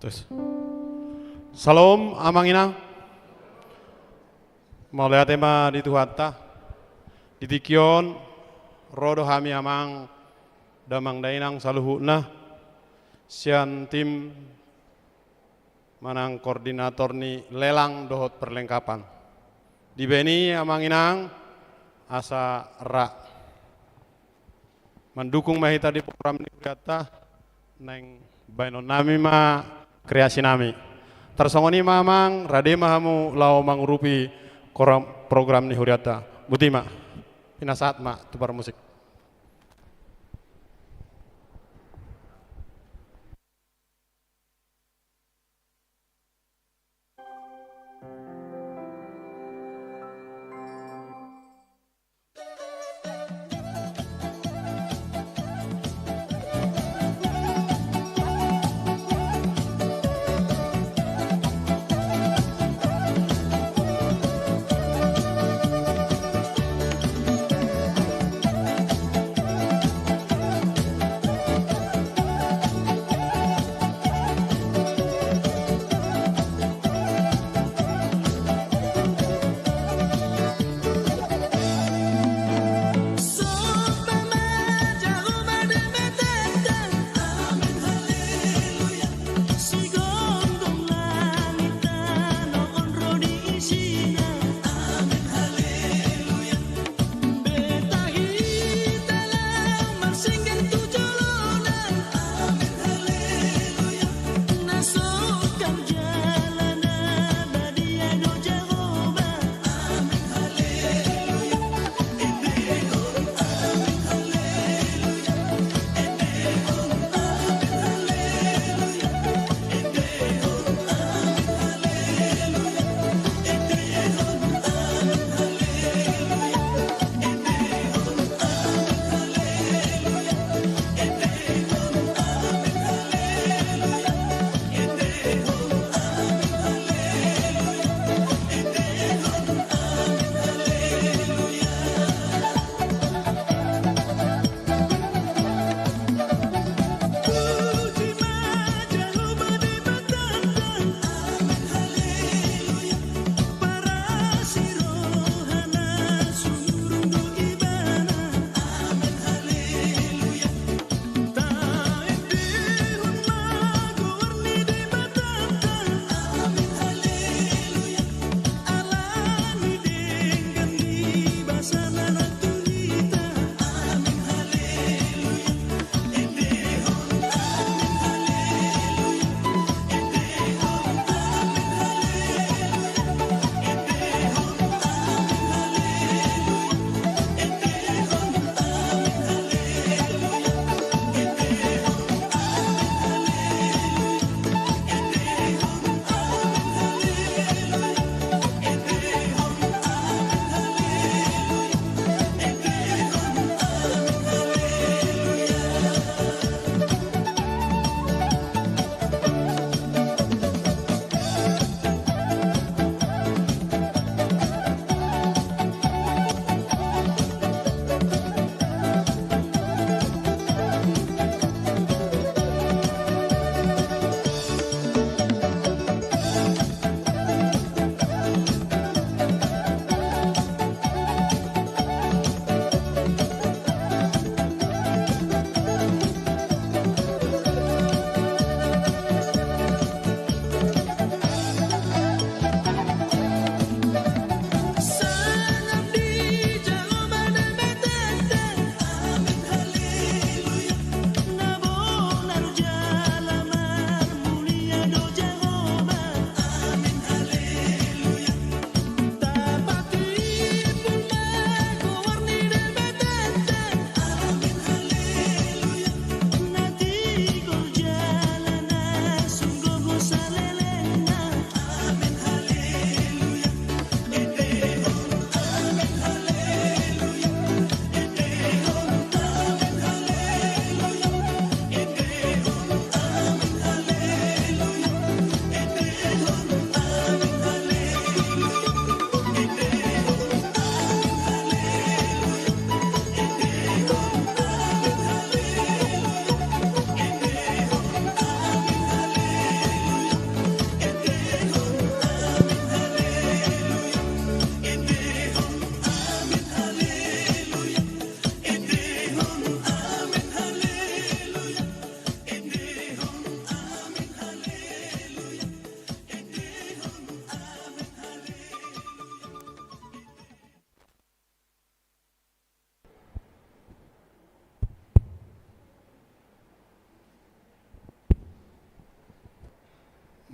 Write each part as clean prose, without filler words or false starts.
Terus. Salam amangina. Mau lihat tema di Tuhata. Di Tikion rodo hami amang damang dainang saluhuna. Sian tim manang koordinator ni lelang dohot perlengkapan. Di beni amanginang asa ra. Mendukung mahita di program ni Tuhata neng bainon nami ma kreasi nami. Tersongoni mamang rade mahamu lau mangurupi program ni huriata. Butima, pinasaat ma tubar musik.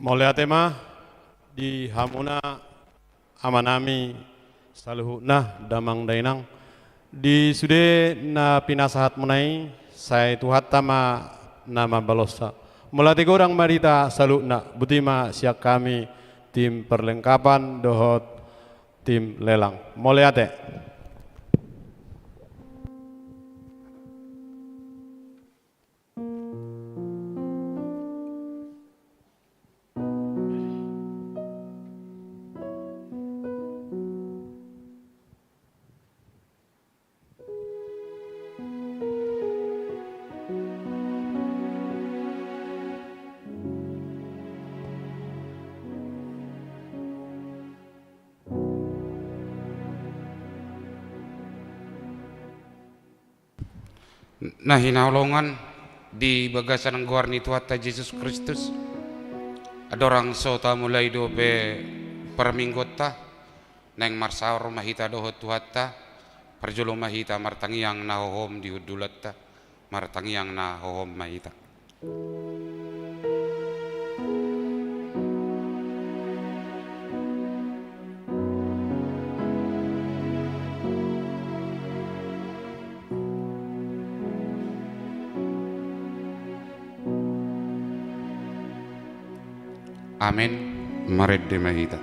Mulai tema di hamuna amanami saluhu nah damang dainang di sude na pinasahat munai saya tuhat tama nama balosa mulai tiga orang marita salu na butima siak kami tim perlengkapan dohot tim lelang mulai ate. Nah hinaulungan di bagasan ng guarni Tuhan Yesus Kristus adorang sota mulai dope perminggota neng marsaur mahita doho Tuhatta perjolo mahita martangiang nahohom di udulatta martangiang nahohom mahita. Amin. Marid de mahita.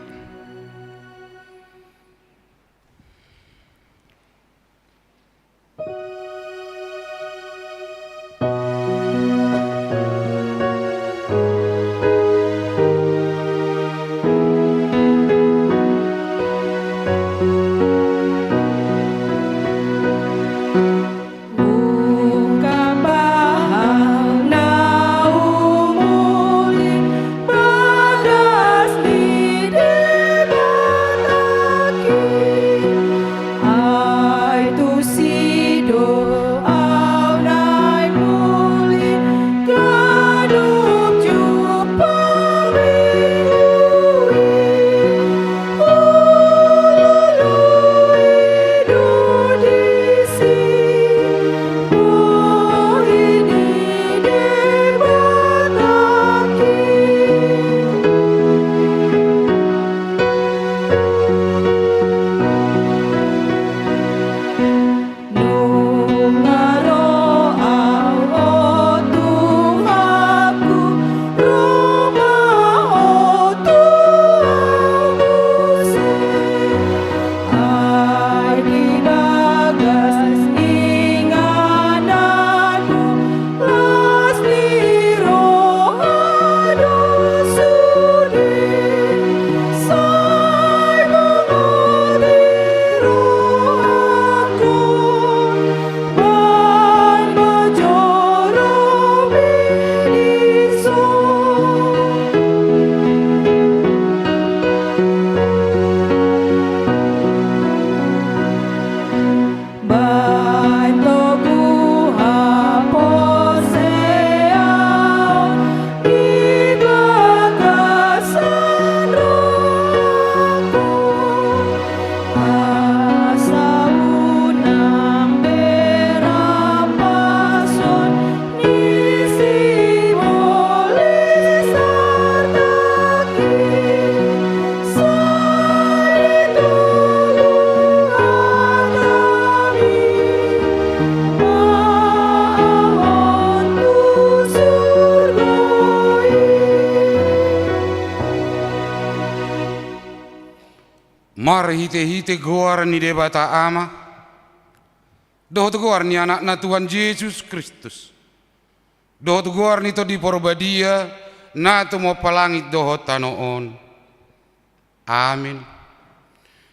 Mar hite goar ni debata ama dohot goar ni anak na Tuhan Yesus Kristus dohot goar ni to di porbadia na to mo palangit dohot tanoon. Amin.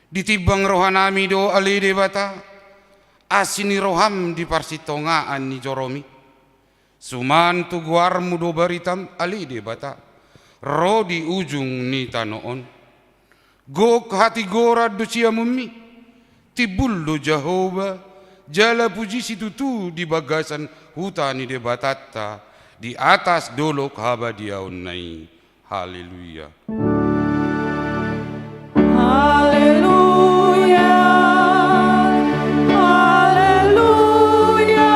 Ditibang rohanami do ali debata asini roham di parsitongaan ni joromi suman tu goar mudo baritam ali debata ro di ujung ni tanoon. Gok hati gora docia mumi tibullo Jehovah jala puji situtu di bagasan hutani de batata di atas dolok habadiaun nai. Haleluya. Haleluya. Haleluya.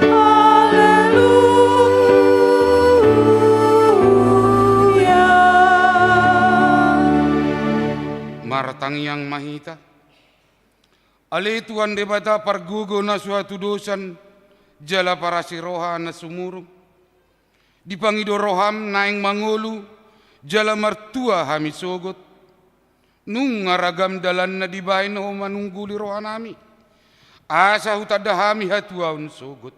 Haleluya. Sang Yang Mahita. Ale Tuhan debata pargugo na suatu dosan jala para siroha na sumurung. Dipangido roham naing mangulu jala martua hami sogot. Nung ngaragam dalan na dibahin na manungguli roha nami. Asa hutada hami hatuaun sogot.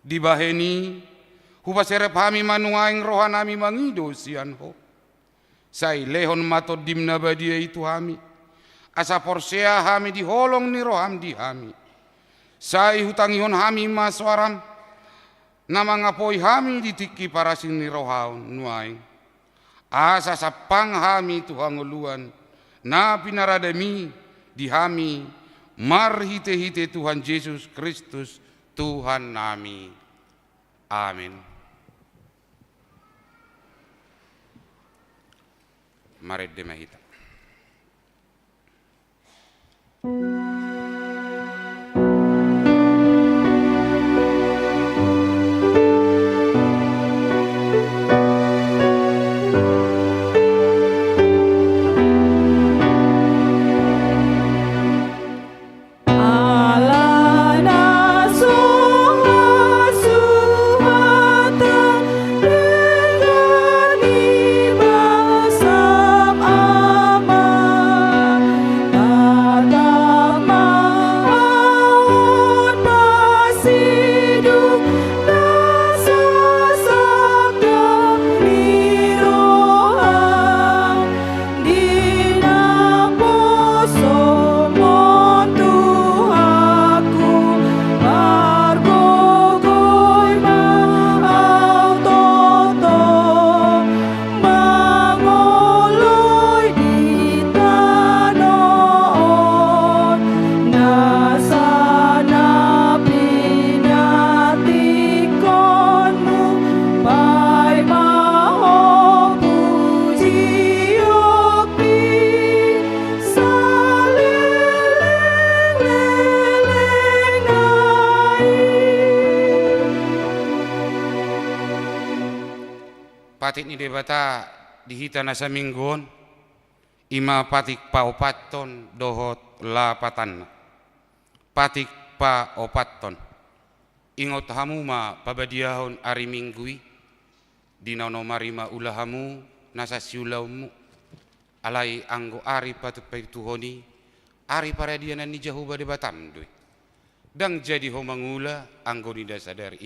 Dibaheni hupaserep hami manuaing roha nami mangido sian ho. Say lehon matod dimna badia itu hami. Asa porsea hami diholong ni roham di hami. Say hutangihon hami maswaram. Nama ngapoi hami ditiki parasin ni rohaun nuaing. Asa sapang hami tuhanguluan. Na pinaradami di hami. Marhite-hite Tuhan Yesus Kristus Tuhan nami. Amin. Mari demahita. Patik ni debata dihita na sa minggon ima patik pa opaton dohot lapatan patik pa opaton ingot hamu ma pabadiahon ari minggui dinaono marima ulahamu nasa siulaumu alai anggo ari patut paituhoni ari paradianan ni jahuba debatam dui dang jadi homangula anggo nida sadari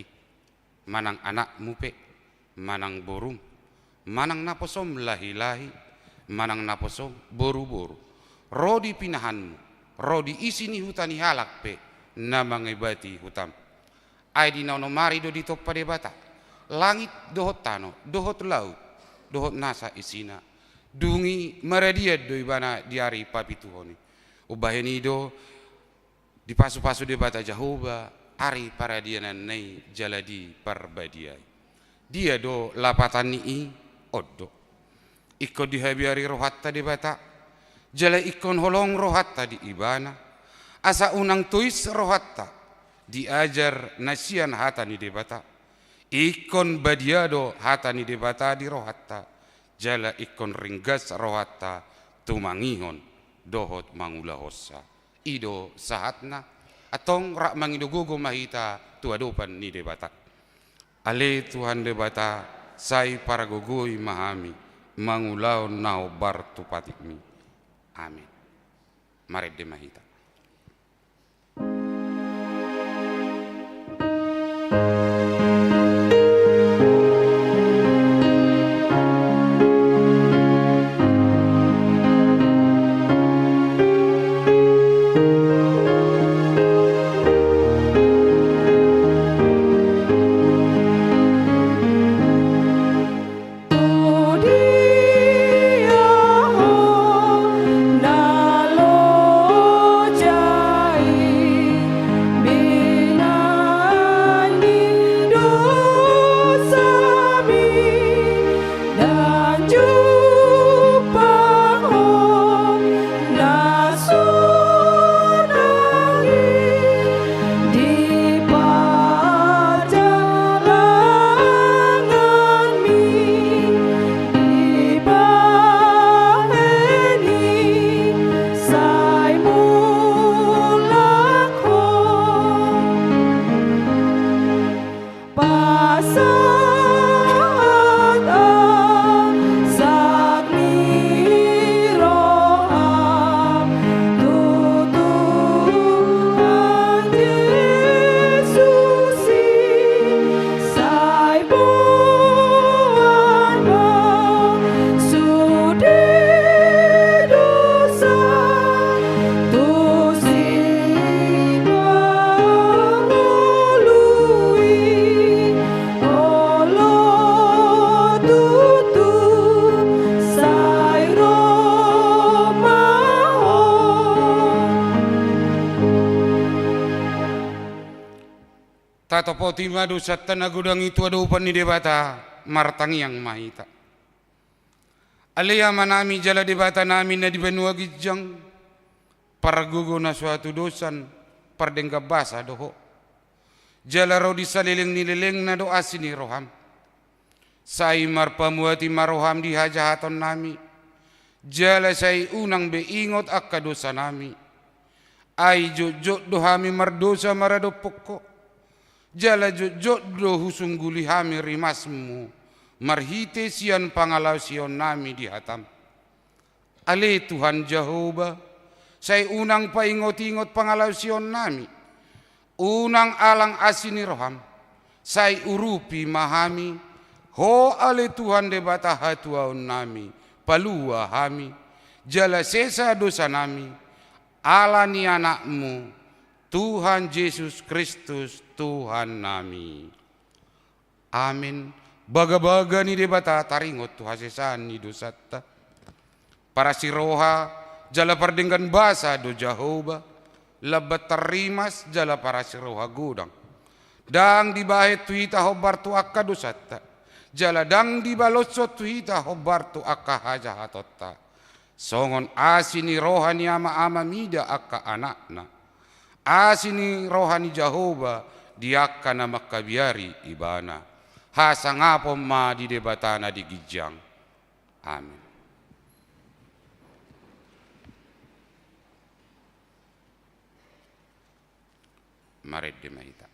manang anak mupe manang borum manang naposom lahi-lahi, manang naposom boru-boru. Rodi pinahanmu, rodi isi ni hutani halak pe, na mangibati hutam. Ay di nauno mari do dito padebata. Langit dohot tano, dohot laut, dohot nasa isina. Dungi maradiad do ibana diari papituhoni. Ubaheni do di pasu-pasu debata Jahoba, ari paradianan nei jaladi parbadiai. Dia do lapatan ni oddo ikko dihabiari rohatta di bata jala ikkon holong rohatta di ibana asa unang tuis rohatta diajar nasian hatani di bata ikkon badiado hatani di bata di rohatta jala ikkon ringgas rohatta tumangihon dohot mangula hossa ido sahatna atong rak mangido gogo mahita tuadopan ni di bata ale Tuhan de bata sai para gogoi mahami mangulao nao bartu patikmi. Amin. Mari de mahita. Dia ho na lo tato poti madu satana gudang itu ada upan ni debata martangi yang mahita. Alea manami jala debata nami na di benua gijang paragugo na suatu dosan pardengga basa doho. Jala ro di saliling nilileng na doa sini roham. Sai marpamuati maroham di hajahaton nami. Jala sai unang beingot akka dosa nami. Ai jojot dohami mardosa marado pokok. Jala jojot do husungguli hami rimasmu. Marhite sian pangalaw sion nami di hatam. Ale Tuhan Jehovah, say unang paingot-ingot pangalaw sion nami. Unang alang asini roham, say urupi mahami. Ho ale Tuhan debata hatuaon nami, palua hami. Jala sesa dosa nami, ala ni anakmu, Tuhan Yesus Kristus Tuhan nami. Amin. Baga-baga ni debata taringot tu hasesan ni dosata. Para siroha jala pardenggan basa do Jehovah. Labat terimas jala para siroha gudang. Dang dibahet tu hita hobar tu akka dosata. Jala dang dibalosot tu hita hobar tu akka hajahatota. Songon asini rohani ama-ama mida akka anakna. Asini rohani Jehovah diakka na makabiari ibana. Hasangapom ma di debatana di gijang. Amin. Mari dimahita.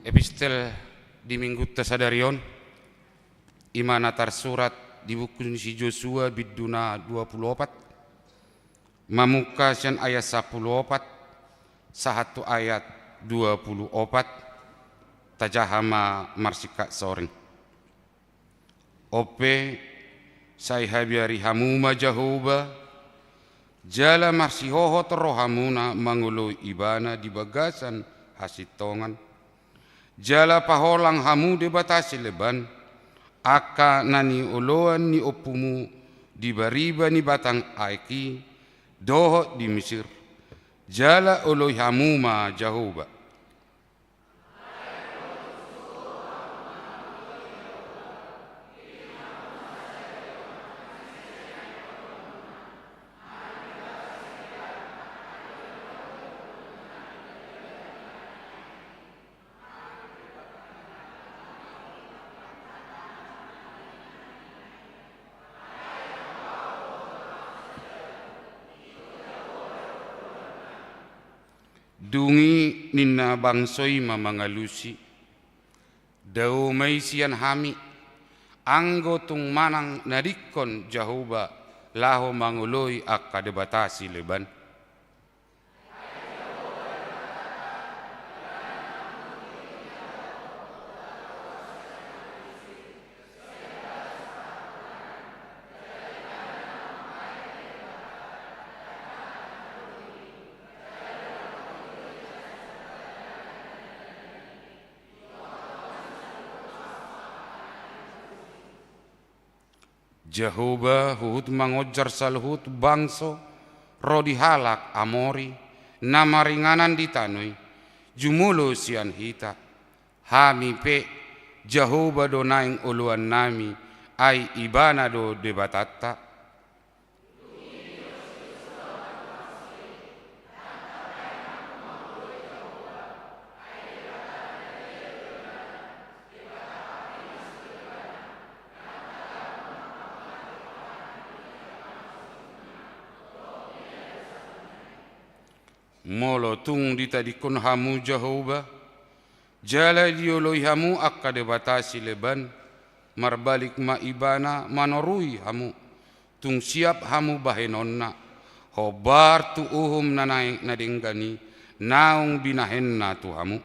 Epistel di minggu tasadarion imana tersurat di buku si Joshua biduna 24 mamuka sian ayat 14 sahatu ayat 24 tajahama marsika soring ope sai habiari hamuma Jehovah jala marsihoho terrohamuna mangulu ibana di bagasan hasitongan Jala paholang hamu de batasi leban, aka nani oloan ni opumu di bariba ni batang aiki, doho di Mesir. Jala oloi hamu ma Jehovah. Dungi nina bangsoi mamangalusi, dau mai sian hami, anggo tung manang narikon Jehovah, laho manguloi akka debatasi leban. Jehovah huhut mangojar saluhut bangso, rodi halak amori, nama ringanan ditanui, jumulo sian hita, hami pe, Jehovah do naing uluan nami, ai ibana do debatata. Molo tung ditadikon hamu Jehovah, jala dioloi hamu akka debatasi leban, marbalik ma ibana manorui hamu, tung siap hamu bahenonna, hobar tu uhum nanaing nadinggani, naung binahenna tu hamu.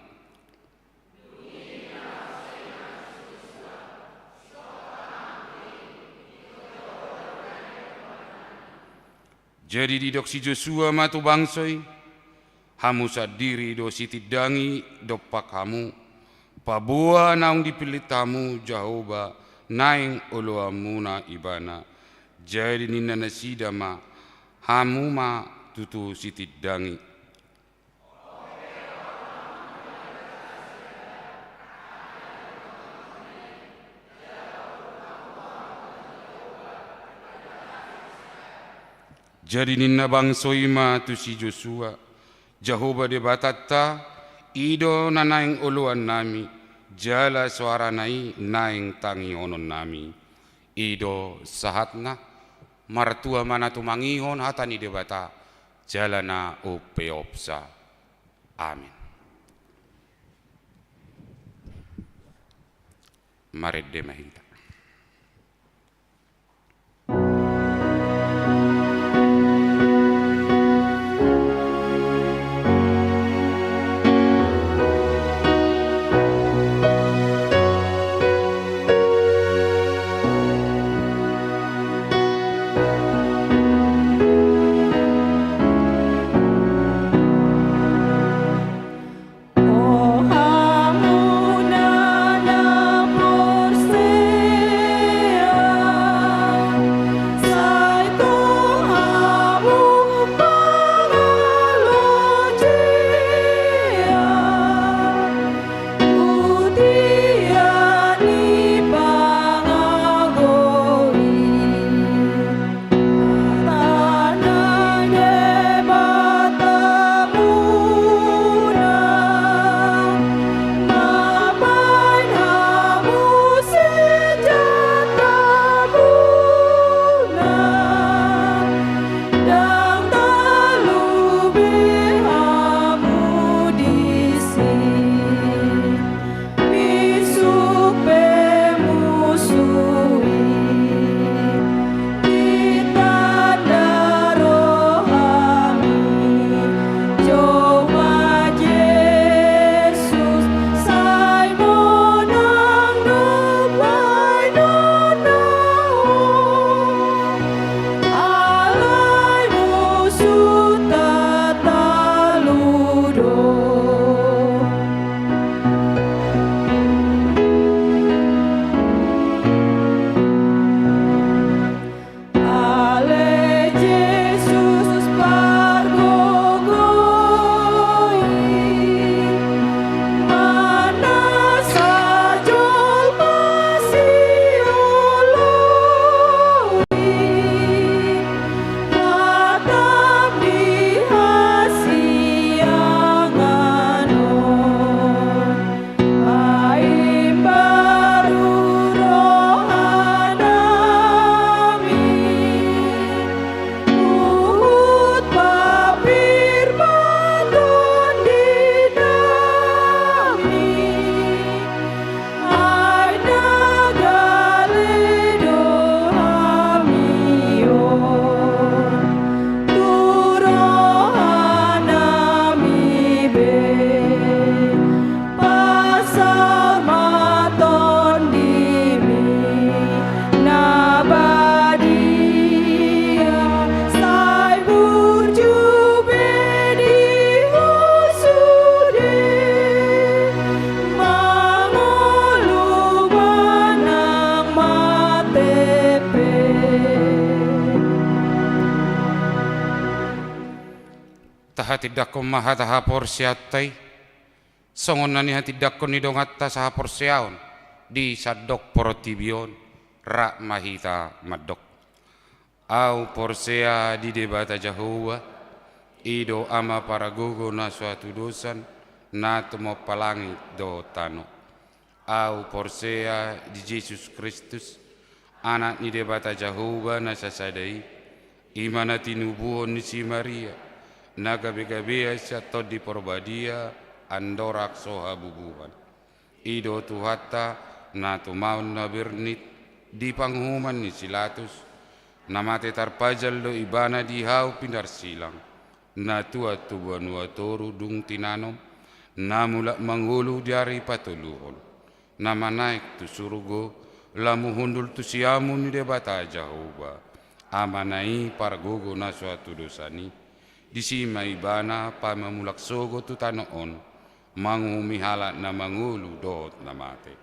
Jadi didok si Joshua matu bangsoi, hamu sadiri do sitidangi dopak hamu, pabua naung dipilih tamu Jehovah, naing uluamuna ibana, jadi nina nasidama, hamu ma tutu sitidangi. Jadi nina bangsoi ma tu si Joshua, Jehovah debatata, ido na naing uluan nami, jala suara nai naing tangi onon nami. Ido sahatna, martua mana tu mangihon hatani debata, jala na upeopsa. Amin. Maret de mahita. Oh, hamuna na porse tidak ko mahata hapor siatai songon nani tidak ko nidong atta sa hapor siaon di sadok porotibion rak mahita madok au porsea di debata Jahowa ido ama para gogo na suatu dosan na tomo palangi do tano au porsea di Yesus Kristus anak ni debata Jahowa na sasadai imana tinubuhon ni si Maria na gabi-gabi sa to di porbadia andorak soha bubuhan ido tuhata na tumaon na bernit di panghuman ni Silatus na mate tarpajal do ibana di hau pindar silang na tua tubuan watoru dung tinanom na mula manghulu dari patuluhon na manaik tu surugo lamu hundul tu siamu ni debata Jahoba amanai para gogo na suatu dosani disima ibana pa mamulak sogo tu tanoon mangumihala na mangulu dot na mate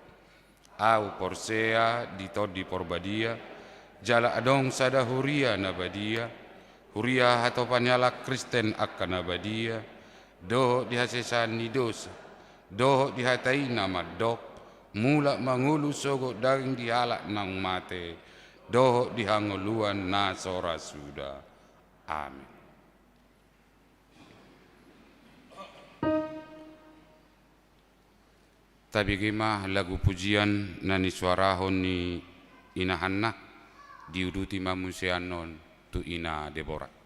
au porsea di todi porbadia jala adong sada huria na badia huria hato panyala Kristen akan na badia doh dihasesan ni dosa doh dihatai nama dok mula mangulu sogo daging dihalak nang mate doh dihanguluan na sora sudah amin. Tapi kemah lagu pujian nani suarahon ni inahanna diuduti mamusianon tu ina Deborah.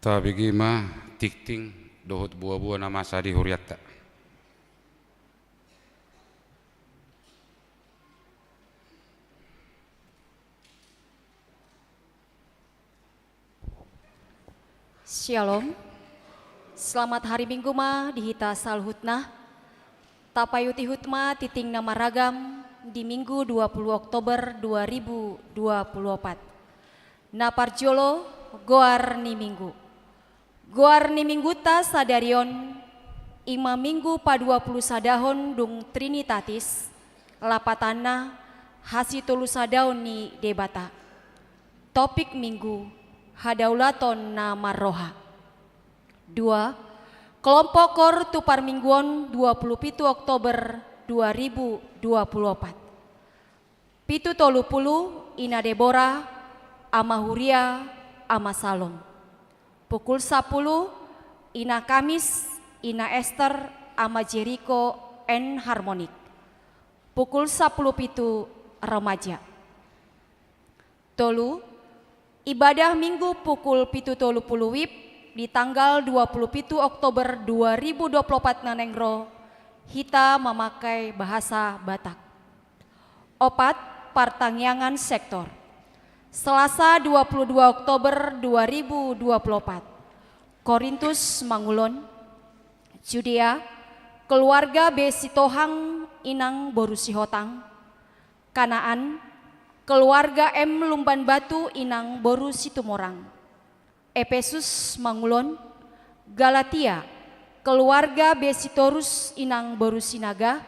Tapi gima tikting dohot buah-buah nama sadi huriatta. Shalom. Selamat hari Minggu ma dihita salhutna. Tapayuti hutma titing nama ragam di Minggu 20 Oktober 2024. Naparjolo goar ni Minggu. Goar ni Minggu ta sadarion ima Minggu pa 20 sadahon dung Trinitatis lapatana hasitulu sadaon ni debata. Topik Minggu hadaulaton na marroha. 2. Kelompok Kor Tupar Mingguon 27 Oktober 2024. Pitu tolu puluh Ina Deborah, Ama Huria, Ama Salom. Pukul 10 Ina Kamis, Ina Esther, Ama Jericho, N Harmonik. Pukul 10 pitu remaja. Tolu ibadah Minggu pukul pitu tolu puluh wib di tanggal 27 Oktober 2024 nanengro hita memakai bahasa Batak. 4. Partangyangan sektor. Selasa 22 Oktober 2024. Korintus Mangulon, Judea, keluarga Besitohang Inang Borusihotang. Kanaan, keluarga M Lumban Batu Inang Borusitumorang. Efesus Mangulon, Galatia, keluarga Besitorus Inang Borusinaga.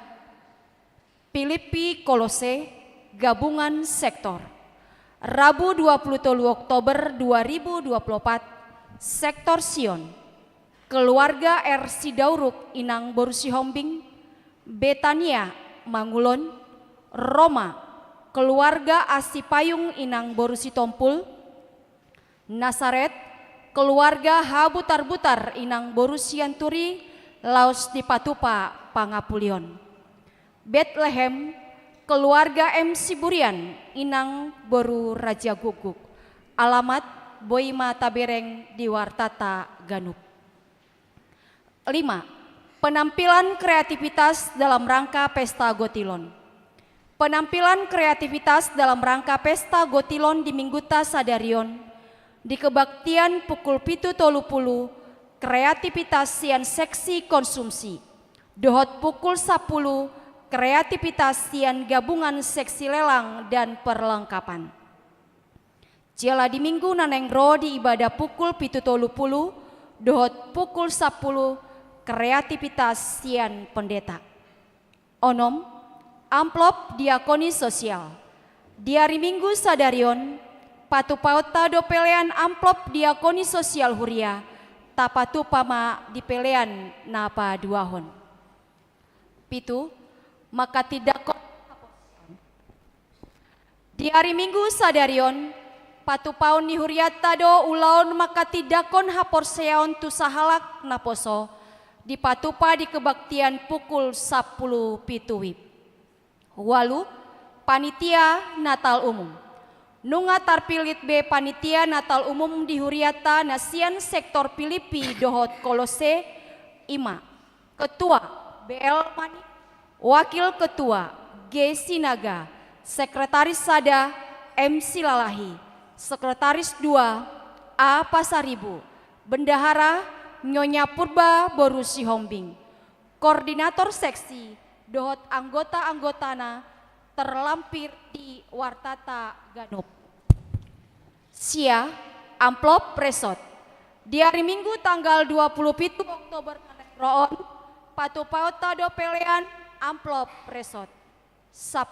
Filipi Kolose, gabungan sektor. Rabu 23 Oktober 2024, sektor Sion, keluarga R Sidauruk Inang Borusihombing. Betania Mangulon, Roma, keluarga Asipayung Inang Borusitompul. Nasaret, keluarga Habutar-butar Inang Borusianturi Laos di Patupa Pangapulion. Bethlehem, keluarga M Siburian Inang Boru Raja Guguk. Alamat Boima Tabereng di Wartata Ganup. 5. Penampilan kreativitas dalam rangka Pesta Gotilon. Penampilan kreativitas dalam rangka Pesta Gotilon di Mingguta Sadarion di kebaktian pukul pitu tolu puluh kreativitas sian seksi konsumsi. Dohot pukul 10 kreativitas sian gabungan seksi lelang dan perlengkapan. Jela di Minggu nanengro di ibadah pukul pitu tolu puluh dohot pukul 10 kreativitas sian pendeta. Onom amplop diakoni sosial. Di hari Minggu Sadarion patu pauta do pelean amplop diakoni sosial huria tapatu pama di pelean napa duahon. Pitu maka tidak di hari Minggu Sadarion patu paun ni huriata do ulaon maka tidakon haporseaon tu sahalak naposo di patupa di kebaktian pukul 10 pitu wib. Walu panitia Natal umum. Nunga tarpilit be panitia Natal umum di huriata nasian sektor Filipi dohot Kolose. 5. Ketua BL Mani, Wakil Ketua G Sinaga, Sekretaris Sada M Silalahi, Sekretaris 2 A Pasaribu, Bendahara Nyonya Purba Borusihombing, Koordinator Seksi dohot anggota-anggotana terlampir di Wartata Ganup. Sia amplop presot. Di hari Minggu tanggal 27 Oktober roon patu pauta do pelean amplop presot. 10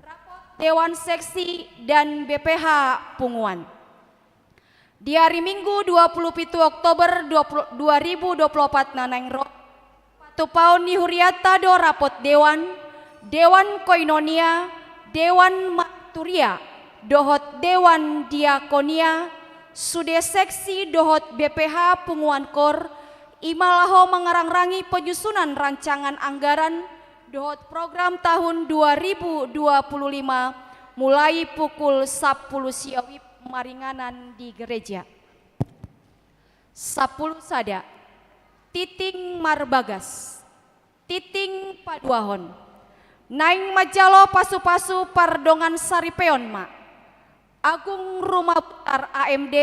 rapot Dewan Seksi dan BPH Punguan. Di hari Minggu 27 Oktober 2024 nanengro patu paun di huriata do rapot Dewan Koinonia, Dewan Maturia, dohot Dewan Diakonia, Sude Seksi dohot BPH Punguan Kor, imalaho mengarang-rangi penyusunan rancangan anggaran dohot program tahun 2025 mulai pukul 10 siawib maringanan di gereja. 10 sada Titing Marbagas, Titing Paduahon, Naing Majalo Pasu-Pasu Pardongan Saripeon Ma, Agung Rumah Butar AMD,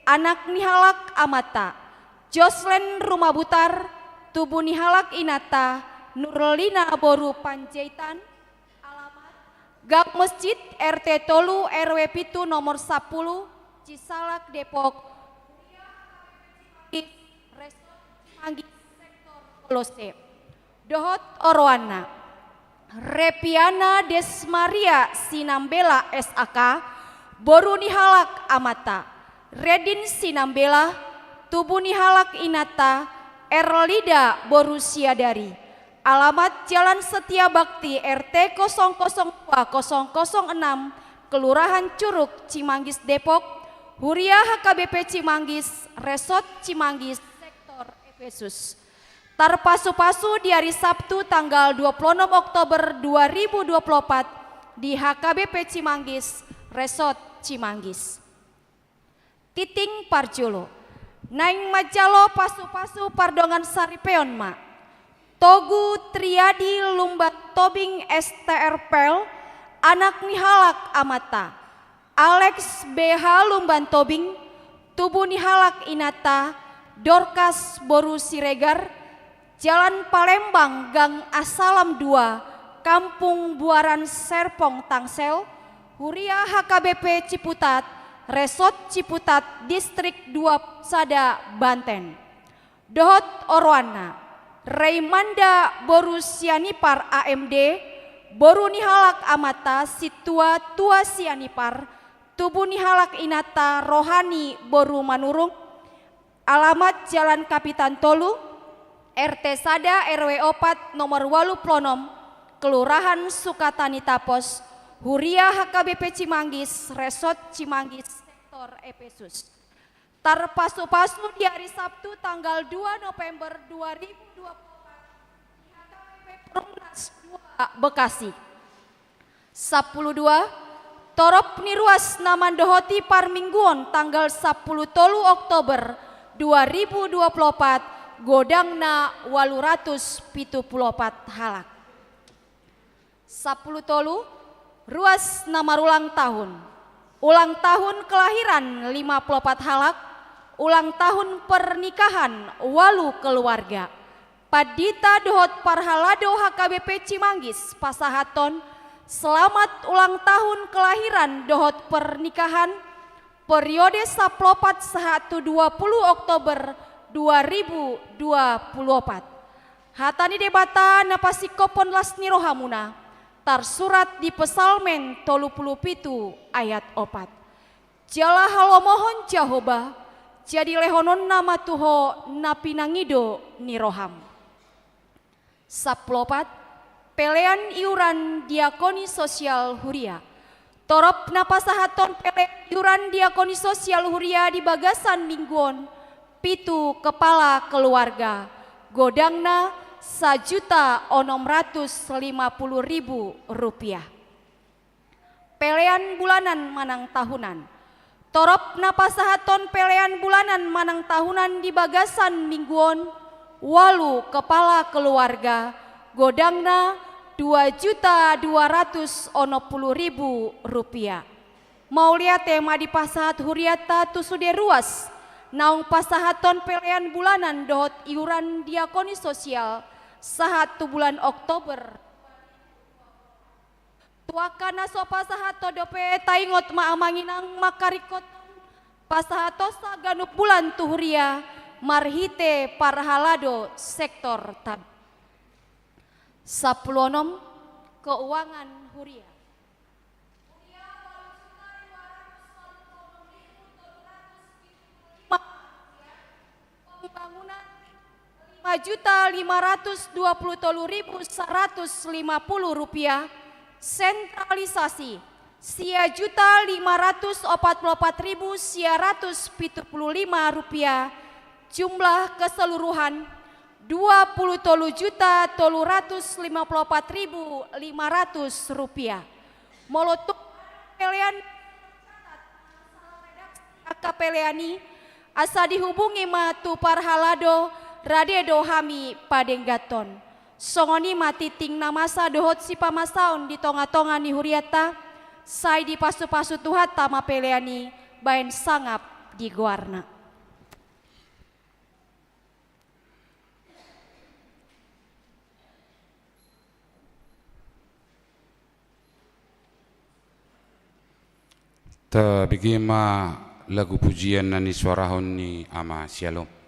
Anak Nihalak Amata, Joslen Rumah Butar, Tubuh Nihalak Inata, Nurlina Boru Panjaitan, alamat Gang Masjid RT Tolu RW Pitu nomor 10, Cisalak Depok, Manggi sektor Kolose. Dohot Orwana, Repiana Desmaria Sinambela SAK, Boru Nihalak Amata, Redin Sinambela, Tubuh Nihalak Inata, Erlida Boru Siadari. Alamat Jalan Setia Bakti RT 002-006, Kelurahan Curug, Cimanggis, Depok, Huria HKBP Cimanggis, Resort Cimanggis, sektor Efesus. Tarpasu-pasu di hari Sabtu tanggal 26 Oktober 2024 di HKBP Cimanggis, Resort Cimanggis. Titing Parjolo, Naing Majalo Pasu-Pasu Pardongan Saripeon Ma, Togu Triadi Lumbat Tobing STRPL, Anak Nihalak Amata, Alex BH Lumban Tobing, Tubuh Nihalak Inata, Dorkas Boru Siregar, Jalan Palembang Gang Asalam 2, Kampung Buaran Serpong Tangsel, Huria HKBP Ciputat, Resort Ciputat, Distrik 2 Sada, Banten. Dohot Orwana, Raymanda Boru Sianipar AMD, Boru Nihalak Amata, Situa Tua Sianipar, Tubuh Nihalak Inata, Rohani Boru Manurung. Alamat Jalan Kapitan Tolu, RT Sada RW 4 nomor 80, Kelurahan Sukatani Tapos, Huria HKBP Cimanggis, Resort Cimanggis, sektor Efesus. Tarpasu-pasu di hari Sabtu tanggal 2 November 2024 di HKBP Perumnas 2 Bekasi. 12 Torop Niruas Namandohoti Parmingguon tanggal 10 Tolu Oktober 2024, Godangna 874 halak. 10 Tolu Ruas nama ulang tahun kelahiran 54 halak, ulang tahun pernikahan walu keluarga. Padita Dohot Parhalado HKBP Cimanggis Pasahaton, selamat ulang tahun kelahiran Dohot pernikahan periode saplopat 1 20 Oktober 2024. Hatani debata napasikopon lasni rohamuna, tarsurat di Pesalmen 37 ayat 4. Jala halomohon Jahoba, jadi lehonon nama Tuho napinangido niroham. Saplopat, pelean iuran diakoni sosial Huria. Torop napasahaton pelean iuran diakoni sosial Huria di Bagasan Mingguon, pitu kepala keluarga. Godangna Rp1.650.000. Pelean bulanan manang tahunan. Torop napasahaton pelean bulanan manang tahunan di Bagasan Mingguon, walu kepala keluarga. Godangna Rp2.260.000. Mau lihat tema di pasahat huriata tusude ruas. Naung pasahaton pelean bulanan dohot iuran diakoni sosial sahat bulan Oktober. Tuakana so pasahato dope taingot maamanginang makarikot pasahatosa ganuk bulan tuhuria marhite parhalado sektor tab. 10 keuangan Huria. Pembangunan Rp5.523.150, sentralisasi Rp5.544.175, jumlah keseluruhan Rp23.354.500. Molotuk pelean akapeleani asa dihubungi matu parhalado radedo hami padenggaton. Songoni mati ting namasa dohot si pamasaon di tonga-tonga ni huriata, sai di pasu-pasu tuhat tama peleani bain sangap di guarna. Ta bigema lagu pujian nani suarahon ni ama Shalom.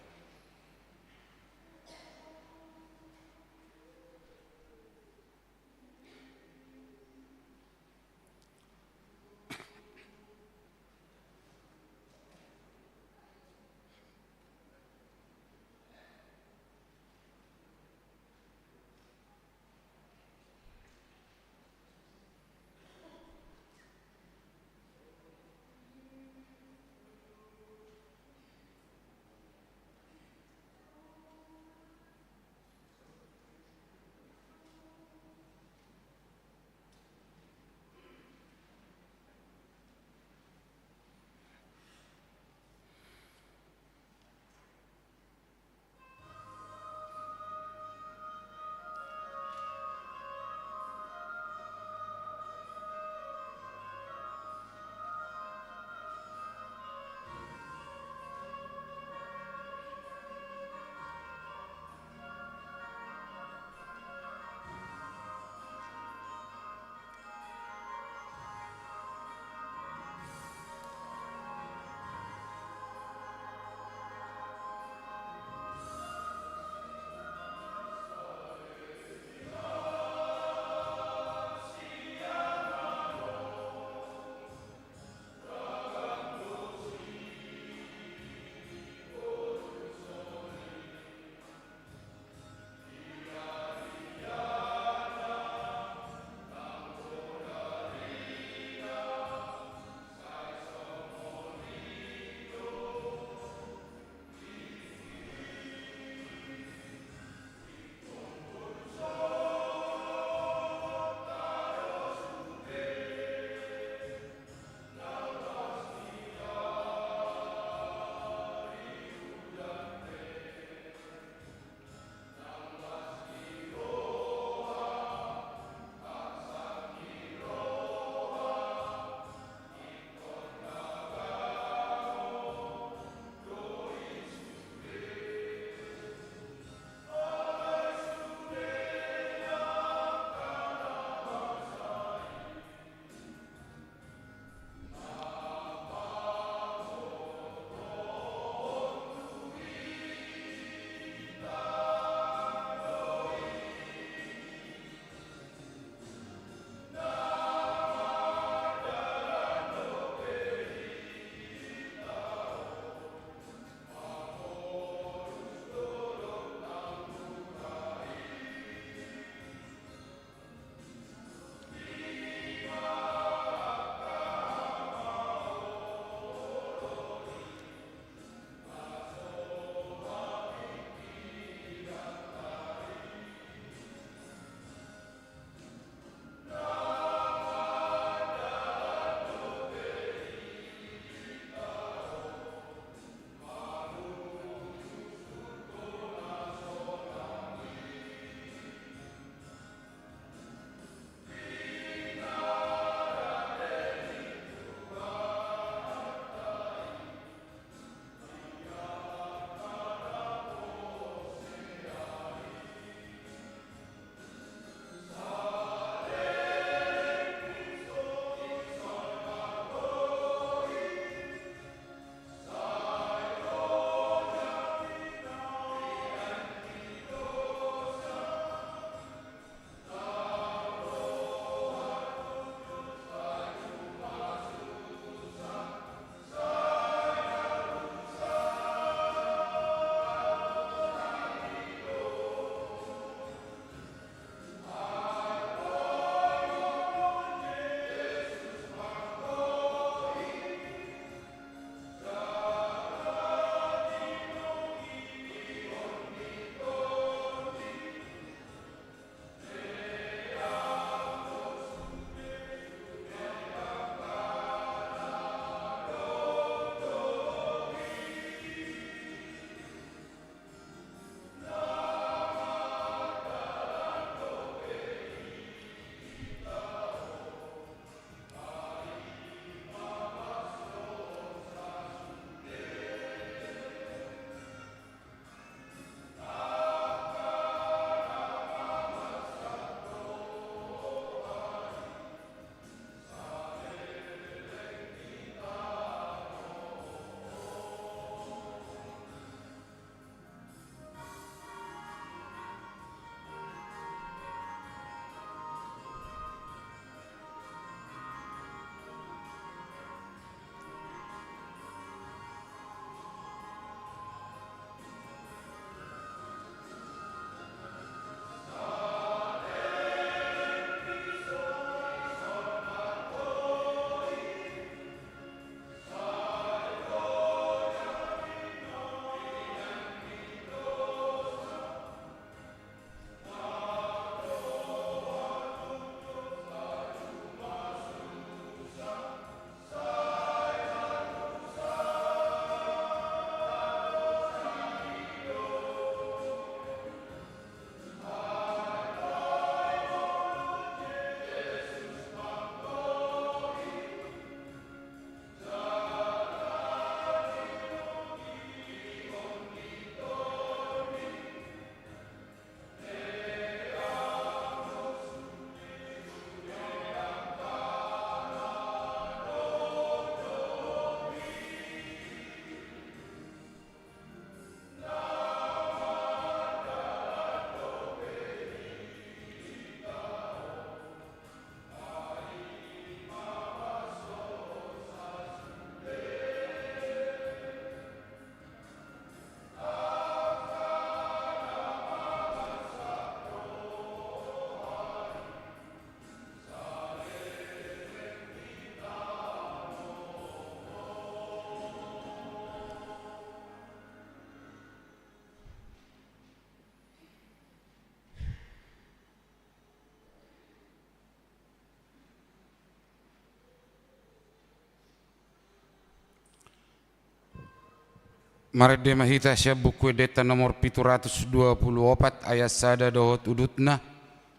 Marde mahita siya buku deta nomor 724 ayat sada dohot udutna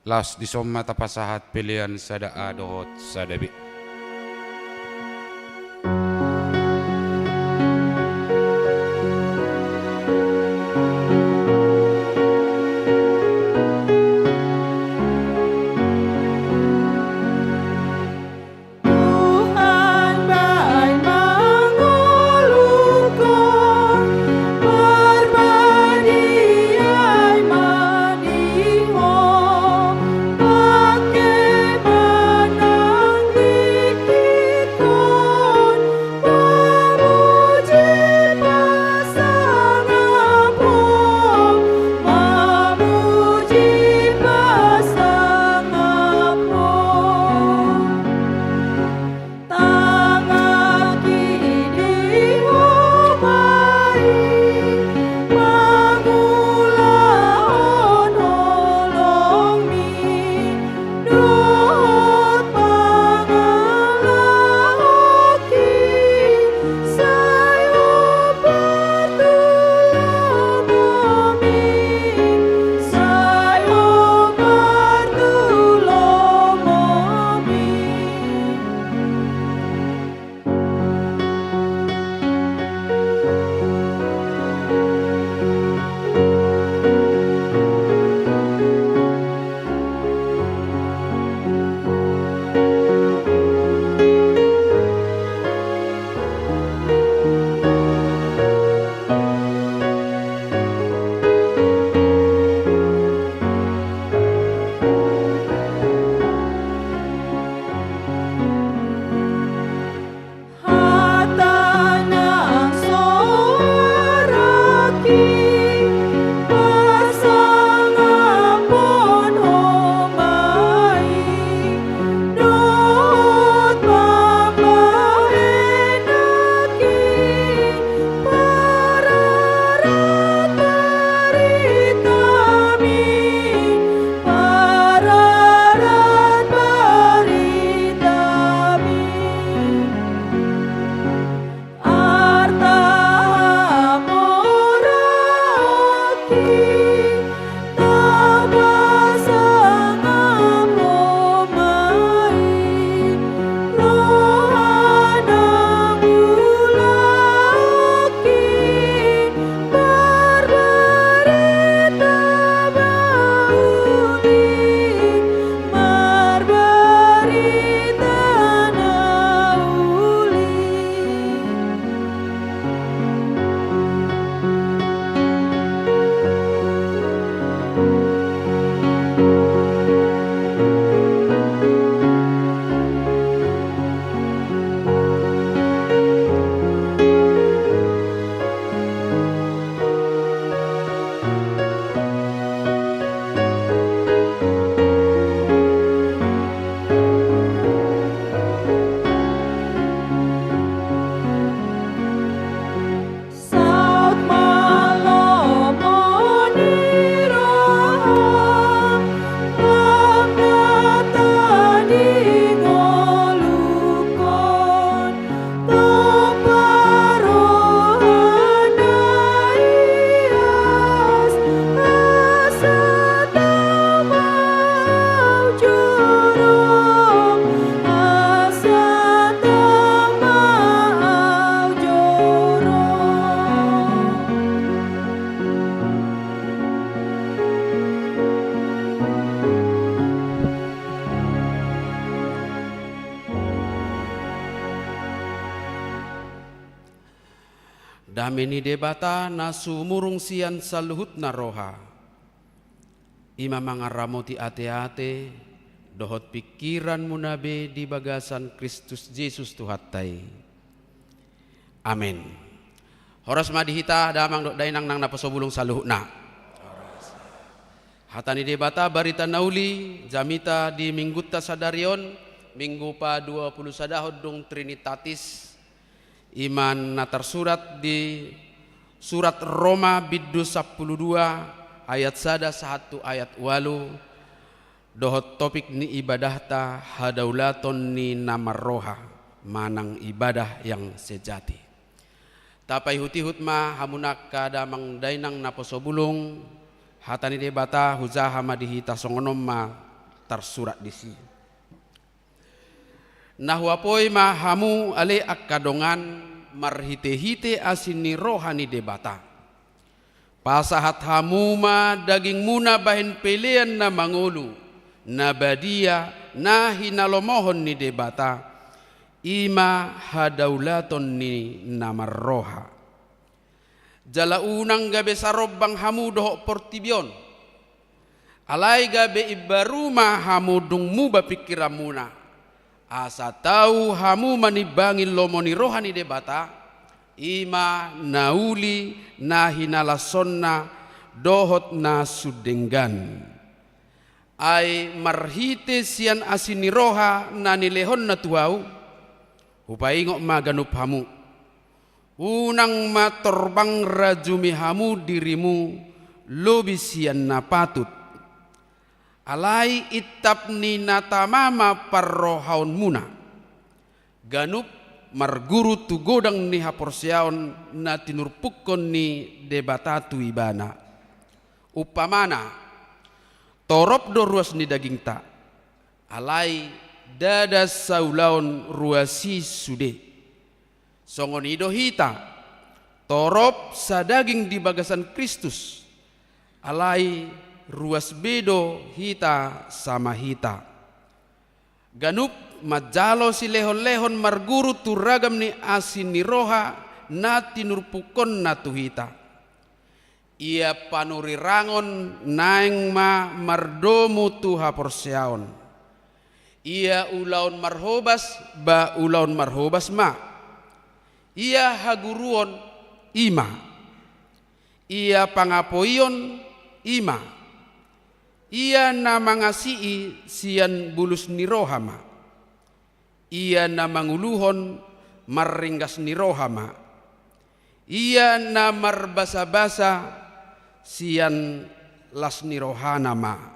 las disomma tapasahat pilihan sada a dohot sada b. Dameni debata nasu murung sian saluhut naroha. Ima mangaramoti ate-ate dohot pikiran munabe di bagasan Kristus Yesus Tuhattai. Amin. Horas madihita damang dok dainang nang napasobulung saluhutna. Hatani debata barita nauli jamita di minggutta sadarion minggu pa 20 sadahod dong Trinitatis. Iman na tersurat di surat Roma biddu 12 ayat 1 ayat 8 dohot topik ni ibadah ta hadaulaton ni namarroha manang ibadah yang sejati. Tapai hutihut ma hamunak kadamang dainang naposobulung hatani debata huzaha madihita songonom ma tersurat di sini. Nahwapoi ma hamu ale akadongan marhite-hite asini rohani debata. Pasahat hamu ma daging muna bahin pelean na mangulu na badia na hinalomohon ni debata. Ima hadaulaton ni namarroha. Jala unang gabe sarob bang hamu doho portibion. Alai gabe ibaruma hamu dung muba pikiramuna. Asa tahu hamu manibangin lomoni rohani debata. Ima nauli na hinalasonna dohot na sudenggan. Ai marhite sian asini roha na nilehon na tuau. Upaingok maganup hamu. Unang matorbang rajumi hamu dirimu lobisian na patut. Alai itap ni natamama parrohaun muna. Ganup marguru tu godang ni haporsiaon na tinurpukon ni debatatu ibana. Upamana torop do ruas ni daging ta. Alai dada saulaon ruasi sude songonido hita torop sadaging di bagasan Kristus alai ruas bedo hita sama hita ganup majalo si lehon-lehon marguru turagam ni asin ni roha na tinurpukon na tuhita ia panurirangon naeng ma mardomu tuha porseaon. Ia ulaun marhobas ba ulaun marhobas ma. Ia haguruon ima. Ia pangapoion ima. Ia namangasi'i sian bulus nirohama. Ia namanguluhon marringgas nirohama. Ia namarbasa-basa sian las nirohanama.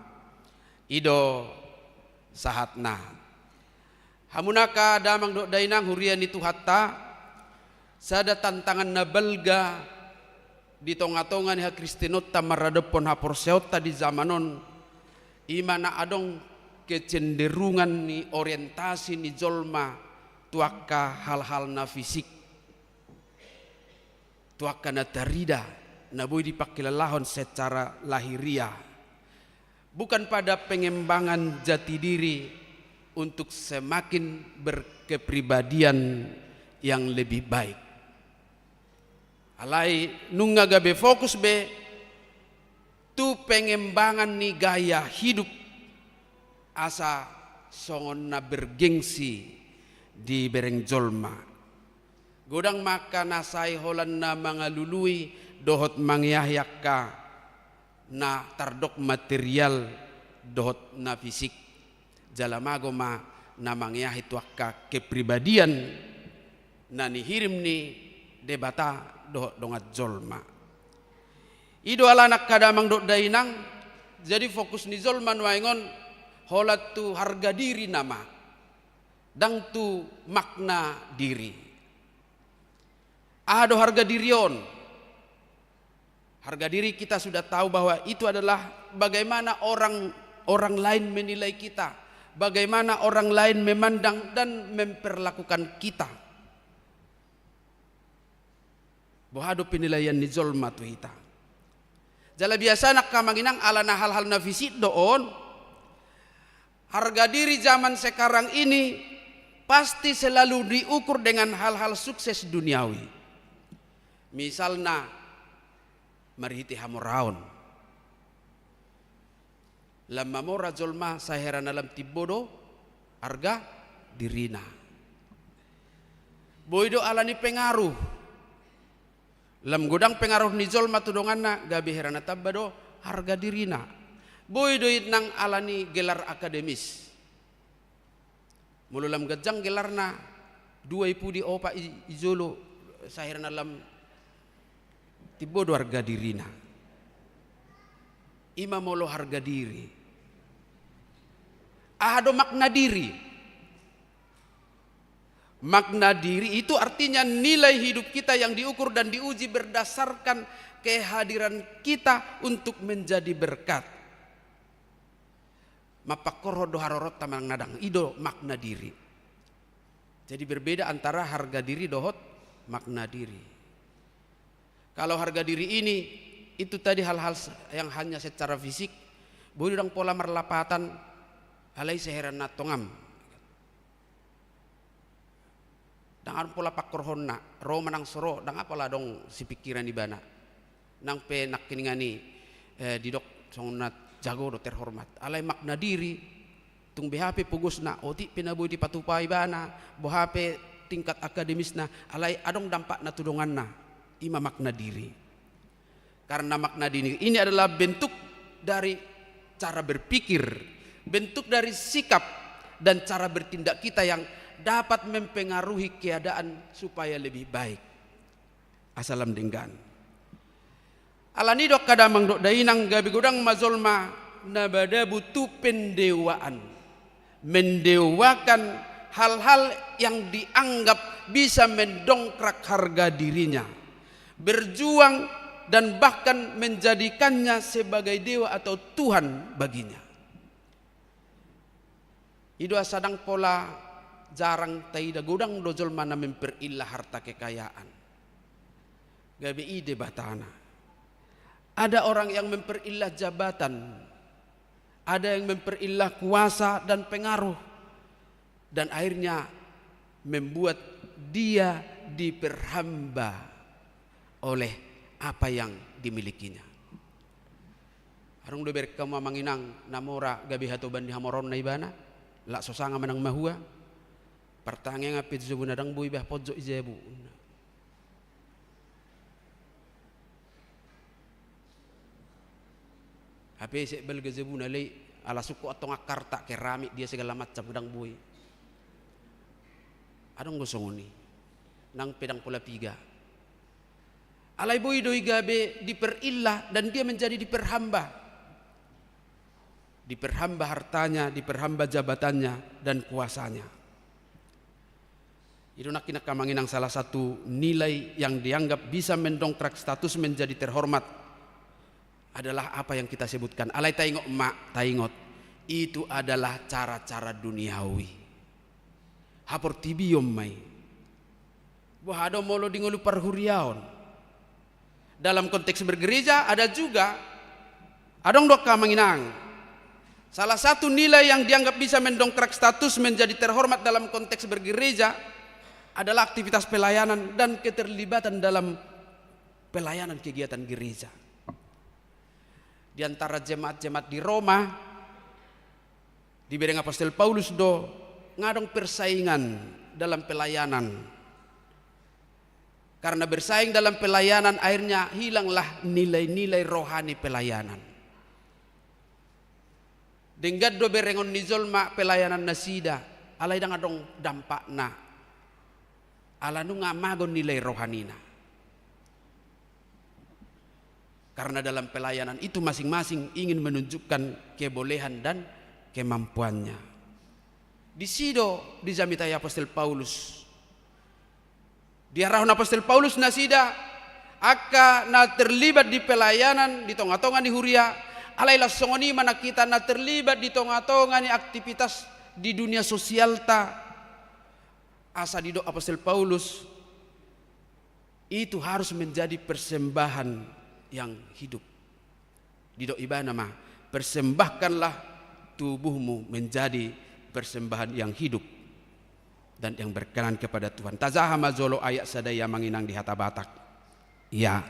Ido sahatna hamunaka damang do dainang hurian itu hatta sada tantangan na belga di tonga-tongan ha Kristinot tamaradepon ha porseota di zamanon imana adong kecenderungan ni orientasi ni jolma tuaka hal-hal na fisik tuaka na tarida na boy dipakilalahon secara lahiriah. Bukan pada pengembangan jati diri untuk semakin berkepribadian yang lebih baik. Alai nunga gabe fokus be tu pengembangan ni gaya hidup asa songon na bergengsi di bereng jolma. Godang maka nasai holan na mangalului dohot mangyahyak na tardok material dohot na fisik jalamago ma na mangyahi tuaka kepribadian na nihirim ni debata dohot dongat jolma ido alanak kadamang dok dainang jadi fokus ni jolma nuaingon holat tu harga diri nama dang tu makna diri ado harga dirion. Harga diri kita sudah tahu bahwa itu adalah bagaimana orang lain menilai kita, bagaimana orang lain memandang dan memperlakukan kita. Bohado penilaian ni jolma tu hita. Jala biasa nak kamanginang ala na hal-hal na fisik doon. Harga diri zaman sekarang ini pasti selalu diukur dengan hal-hal sukses duniawi. Misalnya marhiti hamoraon lamma mora jolma saheran alam tibodo harga dirina boido alani pengaruh lam godang pengaruh ni jolma tudonganna gabe herana tabbado harga dirina boido nang alani gelar akademis mululam gajang gelarna 2 opa izolo saheran alam tibodo harga dirina ima molo harga diri ado makna diri Makna diri itu artinya nilai hidup kita yang diukur dan diuji berdasarkan kehadiran kita untuk menjadi berkat. Mapakoro doharorot tamang nadang ido makna diri. Jadi berbeda antara harga diri dohot makna diri. Kalau harga diri ini itu tadi hal-hal yang hanya secara fisik, boleh pola merlapatan alai seheran natongam. Dangan pola pakorhonna ro manang soro dang apalah dong si pikiran di bana nang pe nak kiningani didok songnat jago do terhormat alai makna diri tung BHP pugusna oti pinaboy di patupai bana BHP tingkat akademisna alai adong dampak na tudonganna ima makna diri. Karena makna diri ini adalah bentuk dari cara berpikir, bentuk dari sikap dan cara bertindak kita yang dapat mempengaruhi keadaan supaya lebih baik. Asalam denggan. Alani dok kadamang dok dainang gabi godang mazolma nabada butuh pendewaan. Mendewakan hal-hal yang dianggap bisa mendongkrak harga dirinya. Berjuang dan bahkan menjadikannya sebagai dewa atau Tuhan baginya. Idoa sadang pola jarang taida godang dojol mana memperillah harta kekayaan. Gabe ide batana. Ada orang yang memperillah jabatan, ada yang memperillah kuasa dan pengaruh, dan akhirnya membuat dia diperhamba oleh apa yang dimilikinya. Arung do berkama manginang namora gabi hatoban di hamoron na ibana, la sosanga manang mahua. Pertanyaan ngapit zebu nadang bui bah pojok zebu. Hape se belga zebu nalai ala suku atau ngakar tak keramik dia segala macam udang bui. Adong gosongoni nang pedang pola piga. Alai bui doi gabe diperillah dan dia menjadi diperhamba. Diperhamba hartanya, diperhamba jabatannya dan kuasanya. Itu nak kamanginang salah satu nilai yang dianggap bisa mendongkrak status menjadi terhormat adalah apa yang kita sebutkan. Alai taingot mak taingot itu adalah cara-cara duniawi. Hapor tibiom mai. Wahado molo dingolu parhuriaon. Dalam konteks bergereja ada juga adong dok kamanginang. Salah satu nilai yang dianggap bisa mendongkrak status menjadi terhormat dalam konteks bergereja adalah aktivitas pelayanan dan keterlibatan dalam pelayanan kegiatan gereja. Di antara jemaat-jemaat di Roma, di bidang Apostol Paulus do ngadong persaingan dalam pelayanan. Karena bersaing dalam pelayanan akhirnya hilanglah nilai-nilai rohani pelayanan. Denggad do berengon nizolma pelayanan nasida, alai dang adong dampakna. Alanu ngamagon nilai rohanina. Karena dalam pelayanan itu masing-masing ingin menunjukkan kebolehan dan kemampuannya. Di sido di Zamitai Apostol Paulus. Di arahun Apostol Paulus nasida aka na terlibat di pelayanan di tonga-tonga di Huria. Alailah songoni mana kita na terlibat di tonga-tonga ni aktivitas di dunia sosial ta. Asa didok Apostol Paulus itu harus menjadi persembahan yang hidup. Didok ibana mah persembahkanlah tubuhmu menjadi persembahan yang hidup dan yang berkenan kepada Tuhan. Tazaha mazolo ayat sadaya manginang di hata Batak. Ya.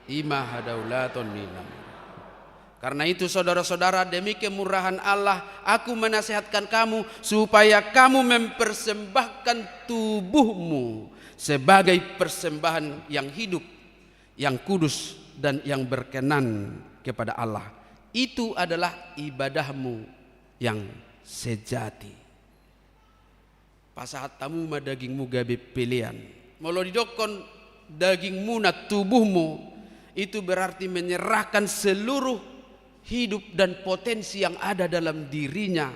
Ima hadaulaton minam. Karena itu saudara-saudara, demi kemurahan Allah aku menasihatkan kamu supaya kamu mempersembahkan tubuhmu sebagai persembahan yang hidup, yang kudus dan yang berkenan kepada Allah. Itu adalah ibadahmu yang sejati. pasahat tamu ma dagingmu gabe pilihan. Molo didokon dagingmu na tubuhmu, itu berarti menyerahkan seluruh hidup dan potensi yang ada dalam dirinya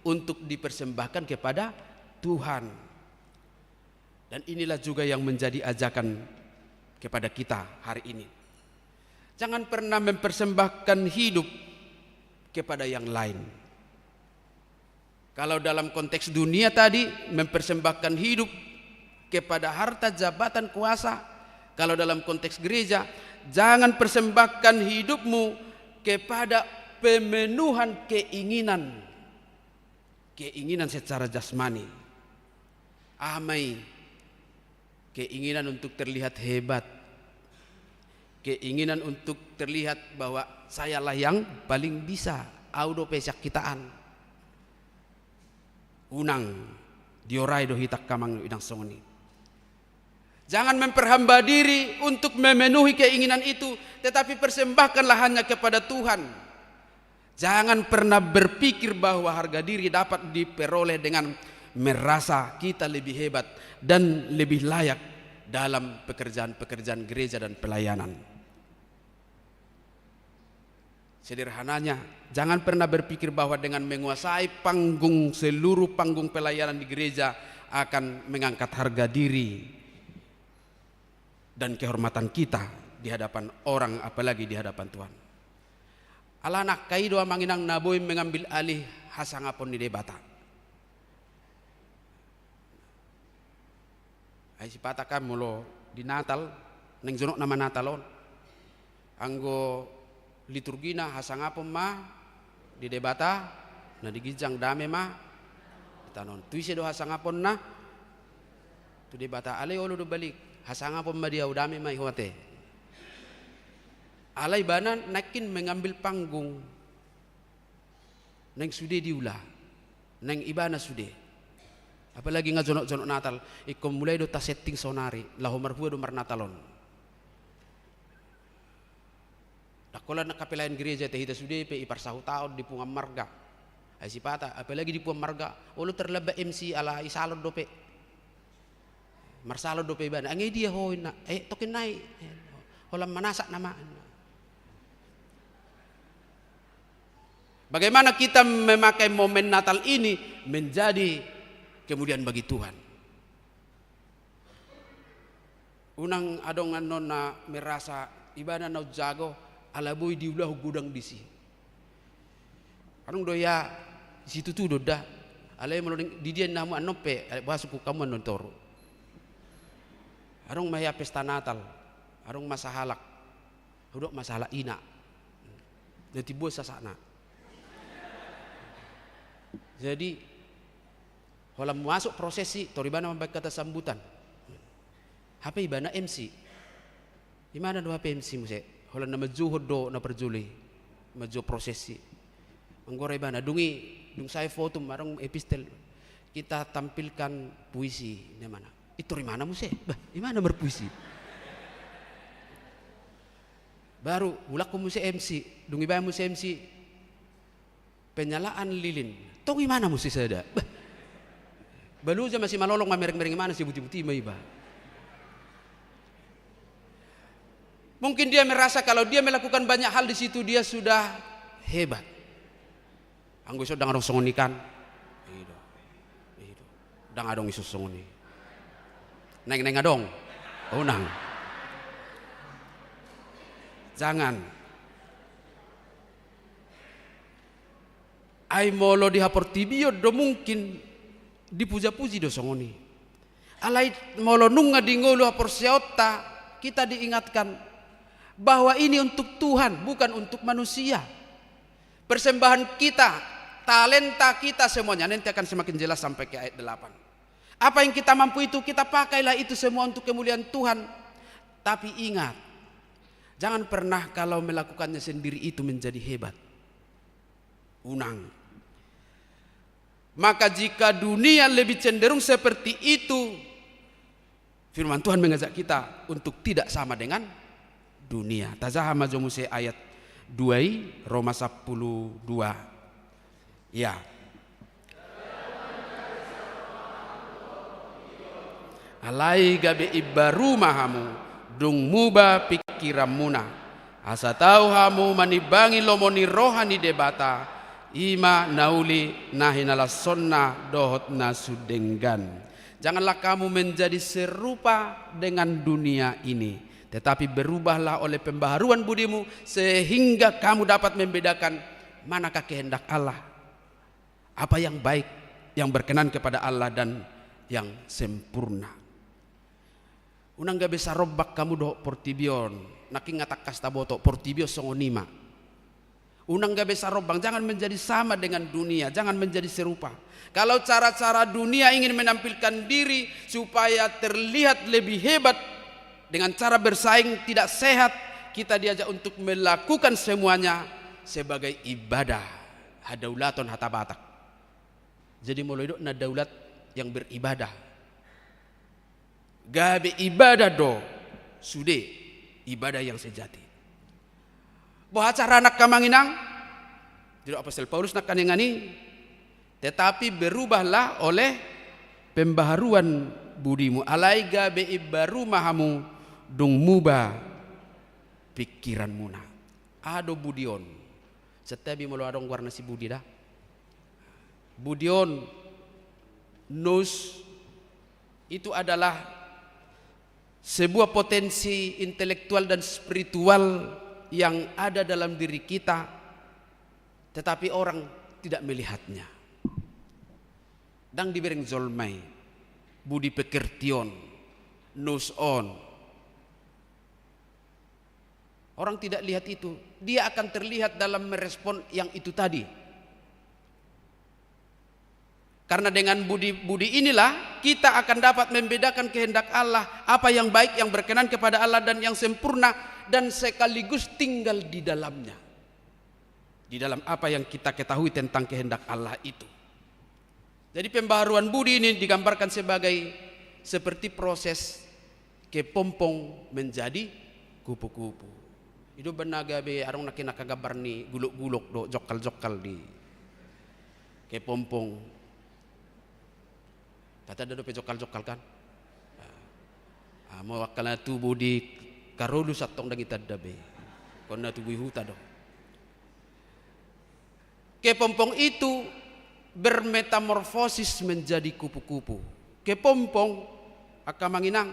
untuk dipersembahkan kepada Tuhan. Dan inilah juga yang menjadi ajakan kepada kita hari ini. Jangan pernah mempersembahkan hidup kepada yang lain. Kalau dalam konteks dunia tadi, mempersembahkan hidup kepada harta, jabatan, kuasa. Kalau dalam konteks gereja, jangan persembahkan hidupmu kepada pemenuhan keinginan. Keinginan secara jasmani. Amai. Keinginan untuk terlihat hebat. Keinginan untuk terlihat bahwa sayalah yang paling bisa. Audo pesak kitaan. Unang diorai do hitak kamang idang songoni. Jangan memperhamba diri untuk memenuhi keinginan itu, tetapi persembahkanlah hanya kepada Tuhan. Jangan pernah berpikir bahwa harga diri dapat diperoleh dengan merasa kita lebih hebat dan lebih layak dalam pekerjaan-pekerjaan gereja dan pelayanan. Sederhananya, jangan pernah berpikir bahwa dengan menguasai seluruh panggung pelayanan di gereja akan mengangkat harga diri dan kehormatan kita di hadapan orang, apalagi di hadapan Tuhan. Alanak kaido manginang naboy mengambil alih hasangapon di debata. Ay sipatakan mulo di Natal neng jonok nama Natalon. Anggo liturgina hasangapon ma di debata na digijang dame ma tanon tuise do hasangapon na tu debata alay olo do balik hasangapon ma dia udame ma ihote alay banan nakin mengambil panggung neng sude diula neng ibana sude apalagi ngajonok-jonok Natal ikom mulai do ta setting sonari lahu marhua do mar Natalon. Kalau nak kapelayan gereja teh hita sudah pe ipar sahu tahun di punga marga. Ai sipata apalagi di punga marga. Ulu terleba MC ala isalon dope. Marsalon dope bana. Angai dia hoy na token nai. Holam manasak nama. Bagaimana kita memakai momen Natal ini menjadi kemudian bagi Tuhan. Unang adongan nona merasa ibadah nau jago alaboy diulah gudang disi. Arung doya situ tu doda. Alay meloding di dia namu anope basuku kamu nontoru. Arung maya pesta Natal. Arung masa halak. Hudok masalah ina. Nanti bos sasana. Jadi holam masuk prosesi toribana membaik kata sambutan. HP ibana MC. Di mana do HP MC muse? Holan na majuhod do na perjuli maju prosesi anggore bana dung saya foto marang epistel kita tampilkan puisi di mana itu di mana muse bah di mana berpuisi baru mulak ko muse MC dung iba muse MC penyalaan lilin tong di mana muse sada bah balu aja masih malolong mamereng-mereng mana sih buti-buti mah iba. Mungkin dia merasa kalau dia melakukan banyak hal di situ dia sudah hebat. Anggo iso dang adong songonikan. Itu. Dang adong iso songoni. Neng adong. Oh nang. Jangan. Ai molo di haportibio do mungkin dipuja-puji do songoni. Alai molo nunga di ngolo haporseota kita diingatkan bahwa ini untuk Tuhan bukan untuk manusia. Persembahan kita, talenta kita semuanya nanti akan semakin jelas sampai ke ayat 8. Apa yang kita mampu itu kita pakailah itu semua untuk kemuliaan Tuhan. Tapi ingat, jangan pernah kalau melakukannya sendiri itu menjadi hebat. Unang. Maka jika dunia lebih cenderung seperti itu, firman Tuhan mengajak kita untuk tidak sama dengan dunia. Tazahama jomuse ayat 2 Roma 10:2. Ya. alai gabe ibaru mahamu dung muba pikiramuna asa tahu hamu manibangi lomoni rohani debata ima nauli nahinala sonna dohot nasudenggan. Janganlah kamu menjadi serupa dengan dunia ini, tetapi berubahlah oleh pembaharuan budimu sehingga kamu dapat membedakan manakah kehendak Allah, apa yang baik, yang berkenan kepada Allah dan yang sempurna. Unang gak bisa robak kamu do portibion, naki ngatak kasta boto portibio songonima. Unang gak bisa robang, jangan menjadi sama dengan dunia, jangan menjadi serupa. Kalau cara-cara dunia ingin menampilkan diri supaya terlihat lebih hebat dengan cara bersaing tidak sehat, kita diajak untuk melakukan semuanya sebagai ibadah. Hadaulaton hatabatak. Jadi mulai do na daulat yang beribadah. Gabe ibadah do sude ibadah yang sejati. Bahwa acara anak kamanginang tidak apostol Paulus nak kanengani, tetapi berubahlah oleh pembaharuan budimu alai gabe ibaru mahamu dung muba pikiran muna ado budion setiap mulu adong warna si budi dah budion nus itu adalah sebuah potensi intelektual dan spiritual yang ada dalam diri kita tetapi orang tidak melihatnya. Dang dibereng zolmai budi pekertion nus on, orang tidak lihat itu, dia akan terlihat dalam merespon yang itu tadi. Karena dengan budi inilah kita akan dapat membedakan kehendak Allah, apa yang baik, yang berkenan kepada Allah dan yang sempurna, dan sekaligus tinggal di dalamnya, di dalam apa yang kita ketahui tentang kehendak Allah itu. Jadi pembaharuan budi ini digambarkan sebagai seperti proses kepompong menjadi kupu-kupu. Itu benaga be arong nakina kagabar ni guluk-guluk do jokal-jokal di kepompong. Kata ada do pe jokal-jokal kan. Mau wakala tu budi karolu satong dang itadda be. Konna tu huta do. Kepompong itu bermetamorfosis menjadi kupu-kupu. Kepompong akamanginang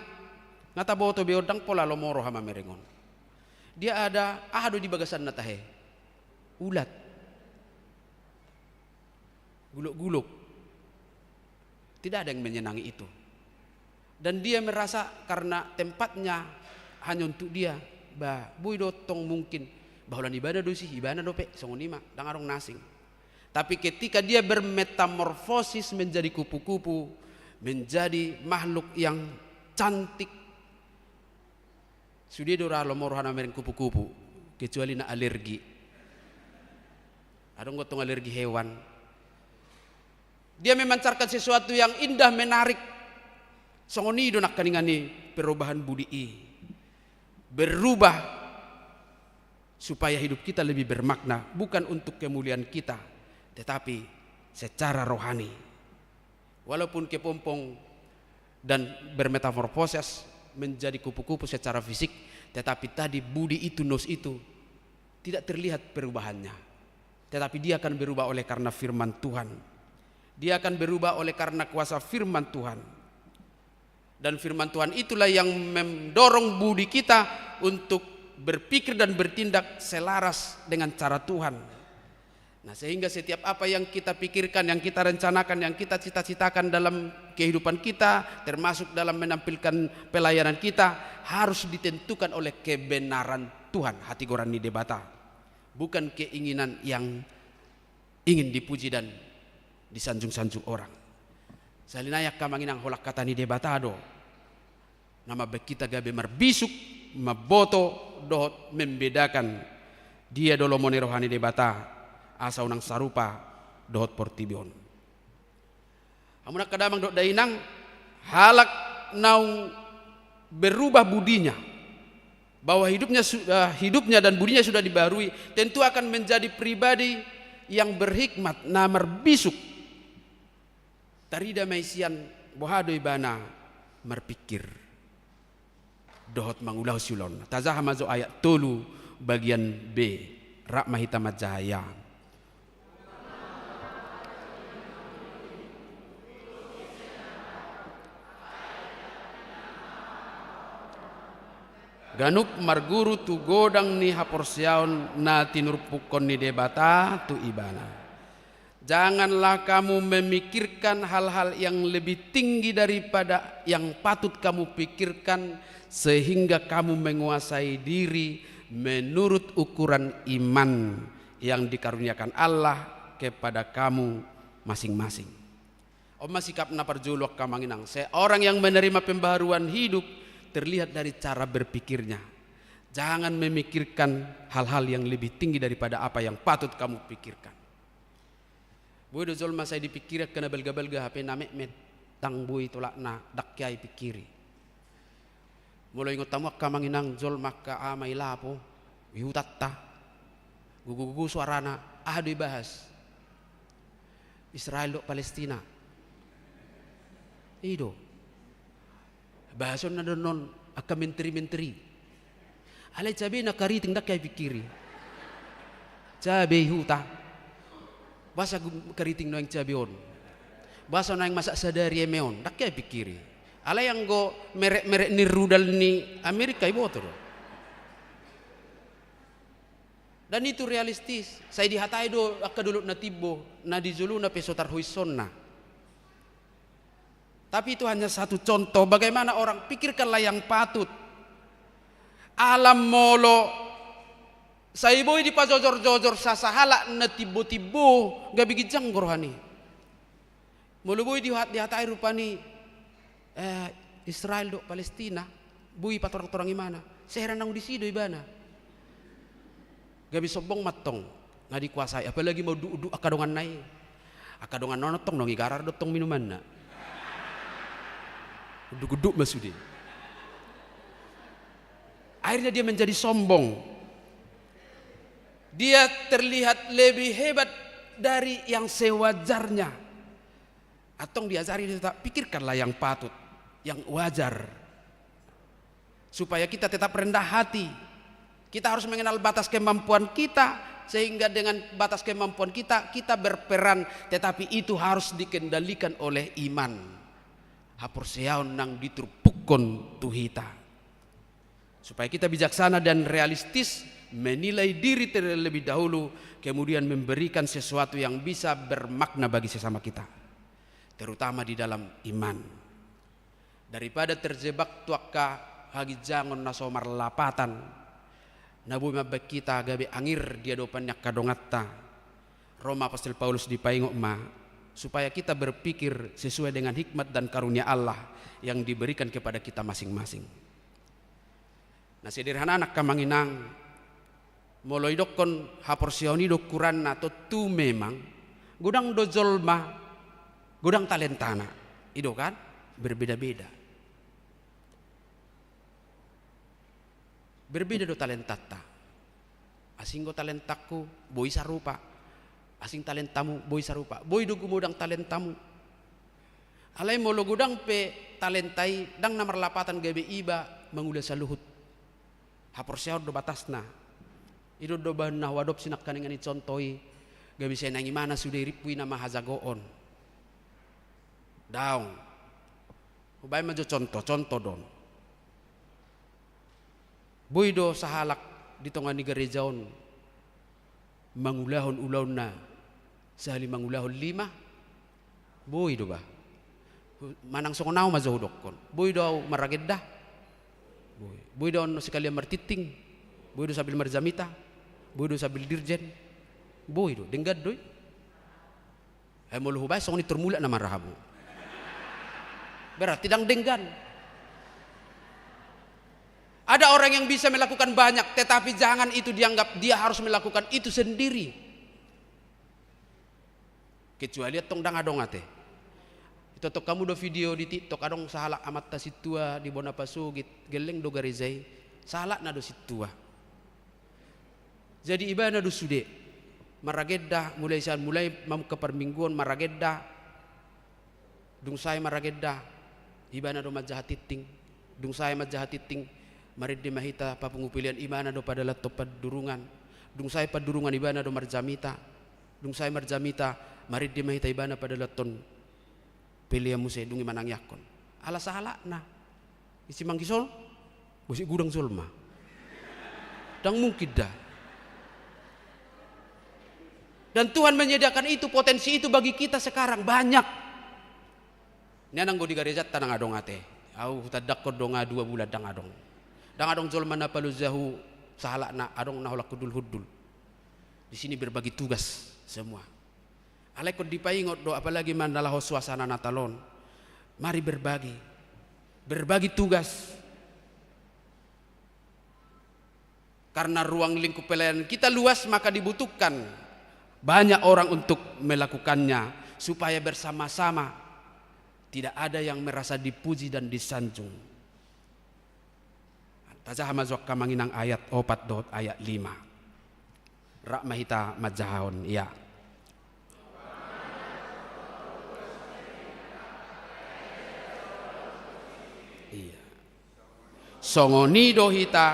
ngata boto beodang pola lomoro hama merengon. Dia ada di bagasan natahe ulat guluk-guluk, tidak ada yang menyenangi itu, dan dia merasa karena tempatnya hanya untuk dia bui dotong mungkin bahulan ibadah dosi ibadah dope songonima dangarong nasing. Tapi ketika dia bermetamorfosis menjadi kupu-kupu, menjadi makhluk yang cantik, sudah dora lomorohan amerin kupu-kupu, kecuali na alergi. Ada gotong alergi hewan. Dia memancarkan sesuatu yang indah, menarik. Songoni do nak kaningani perubahan budi berubah supaya hidup kita lebih bermakna, bukan untuk kemuliaan kita, tetapi secara rohani. Walaupun kepompong dan bermetamorfosis menjadi kupu-kupu secara fisik, tetapi tadi budi itu, nos itu tidak terlihat perubahannya, tetapi dia akan berubah oleh karena firman Tuhan. Dia akan berubah oleh karena kuasa firman Tuhan, dan firman Tuhan itulah yang mendorong budi kita untuk berpikir dan bertindak selaras dengan cara Tuhan. Nah, sehingga setiap apa yang kita pikirkan, yang kita rencanakan, yang kita cita-citakan dalam kehidupan kita, termasuk dalam menampilkan pelayanan kita, harus ditentukan oleh kebenaran Tuhan. Hati gorani debata, bukan keinginan yang ingin dipuji dan disanjung-sanjung orang. Salinayak kamanginang holak katani debatado, nama kita gabe marbisuk maboto dohot membedakan dia dolomone rohani debata asa unang sarupa dohot portibion. Amunak kadamang dot dainang halak naung berubah budinya, bahwa hidupnya dan budinya sudah dibarui, tentu akan menjadi pribadi yang berhikmat, namar bisuk tarida maisian bohado ibana merpikir. Dohot mangulah sulon. Tazah mazo ayat tolu bagian B. Rak mahita majaya. Ganuk marguru tu godang ni haporsiaon na tinurpukon ni debata tu ibana. Janganlah kamu memikirkan hal-hal yang lebih tinggi daripada yang patut kamu pikirkan, sehingga kamu menguasai diri menurut ukuran iman yang dikaruniakan Allah kepada kamu masing-masing. Sikap na parjulok kamanginang. Seorang yang menerima pembaharuan hidup terlihat dari cara berpikirnya. Jangan memikirkan hal-hal yang lebih tinggi daripada apa yang patut kamu pikirkan. Boy do zol masai dipikir kena belga-belga HP na met tang boy tolak na dakyai pikiri. Mulai ngotamu kamanginang zol maka amai lapo yutatta gugu suarana dibahas Israel do Palestina. Ido bahason na donon aka menteri-menteri. Alay cabe na kariting dakyai pikiri. Cabe huta. Basa keriting no yang cabion, basa no yang masak sadari emeon, dak kaya pikiri. Ala yang go merek ni rudal ni Amerika ibu tu. Dan itu realistis. Saya dihatai do akaduluk na tibo, na dizulu na pesotar huisonna. Tapi itu hanya satu contoh bagaimana orang pikirkanlah yang patut. Alam molo saya boy di pajojor-jojor sasahala na tibo-tibo gabi gijang gorohani. Mulu boy di hatai rupani Israel do Palestina, boy patorang-torang imana. Seheran nang disido ibana. Gabi sobong matong nga dikuasai, apalagi mau du akadongan nai. Akadongan nonotong nong igarar dotong minuman na. Uduk-uduk masudi. Akhirnya dia menjadi sombong. Dia terlihat lebih hebat dari yang sewajarnya. Atong diajari dia tak pikirkanlah yang patut, yang wajar. Supaya kita tetap rendah hati. Kita harus mengenal batas kemampuan kita, sehingga dengan batas kemampuan kita berperan, tetapi itu harus dikendalikan oleh iman. Haporseaon nang diturpukon tuhita. Supaya kita bijaksana dan realistis, menilai diri terlebih dahulu, kemudian memberikan sesuatu yang bisa bermakna bagi sesama kita, terutama di dalam iman. Daripada terjebak tuaka hagi jangon nasomar lapatan, nabu mabak kita gabe angir dia dopannya kadongatta. Roma Apostol Paulus dipaingok ma, supaya kita berpikir sesuai dengan hikmat dan karunia Allah yang diberikan kepada kita masing-masing. Nah sederhana anak kamanginang, mulai dokon haporsioni dokuran atau tu memang gudang dojolma, gudang talentana, itu kan berbeda-beda. Berbeda do talentata. Asing go talentaku boy sarupa, asing talentamu boy sarupa. Boy do gumudang talentamu. Alay mo lo gudang pe talentai dang namar lapatan gabe iba mangula sa luhut. Haporsiaw do batasna. Ido do bahan na wadop sinak kaningan icontoy gabi saya nangi mana sudah ripui nama hazagoon. Daung. Ubay majo contoh don. Boydo sahalak ditongan ni gerejaon mangulahon ulaw na sahali mangulahon 5. Boydo ba? Manang songonaw mazohodokon. Boydo maragedda. Boydo no sekalian martiting. Boydo sabil marzamita. Boydo sabil dirjen. Boydo denggad doy. Ay mo luhubay song ni turmula na marahabo. Berarti dang denggan. Ada orang yang bisa melakukan banyak, tetapi jangan itu dianggap dia harus melakukan itu sendiri. Kecuali tong dang adong ate. Itu tok kamu do video di TikTok adong sahalak amat tasitua di Bonapasu geleng do garizai. Salah na do situa. Jadi ibadah do sude. Maragedda mulai mau ke permingguan maragedda. Dung saya maragedda. ibana do majahatiting, dung saya majahatiting, marid di mahita papungupilian ibana do pada latop padurungan, dung saya padurungan ibana do marjamita, dung saya marjamita, marid di mahita ibana pada laton pilihan musai dungi manang yakon. Ala sahala na, isi mangkisol, musik gudang solma, dang mungkin dah. Dan Tuhan menyediakan itu, potensi itu bagi kita sekarang banyak. Ini anang go di gereja tanang adong ate. Au tadakor dong 2 bulan dang adong. Dang adong zol mana palu zahu sahala na adong naholak kudul hudul. Di sini berbagi tugas semua. Alekot dipaingot do apalagi mandalah suasana Natalon. Mari berbagi. Berbagi tugas. Karena ruang lingkup pelayanan kita luas, maka dibutuhkan banyak orang untuk melakukannya supaya bersama-sama tidak ada yang merasa dipuji dan disanjung. Tajah mazok kamanginang ayat 4 dot ayat 5. Rak mahita majahon ya. Iya. Songoni dohita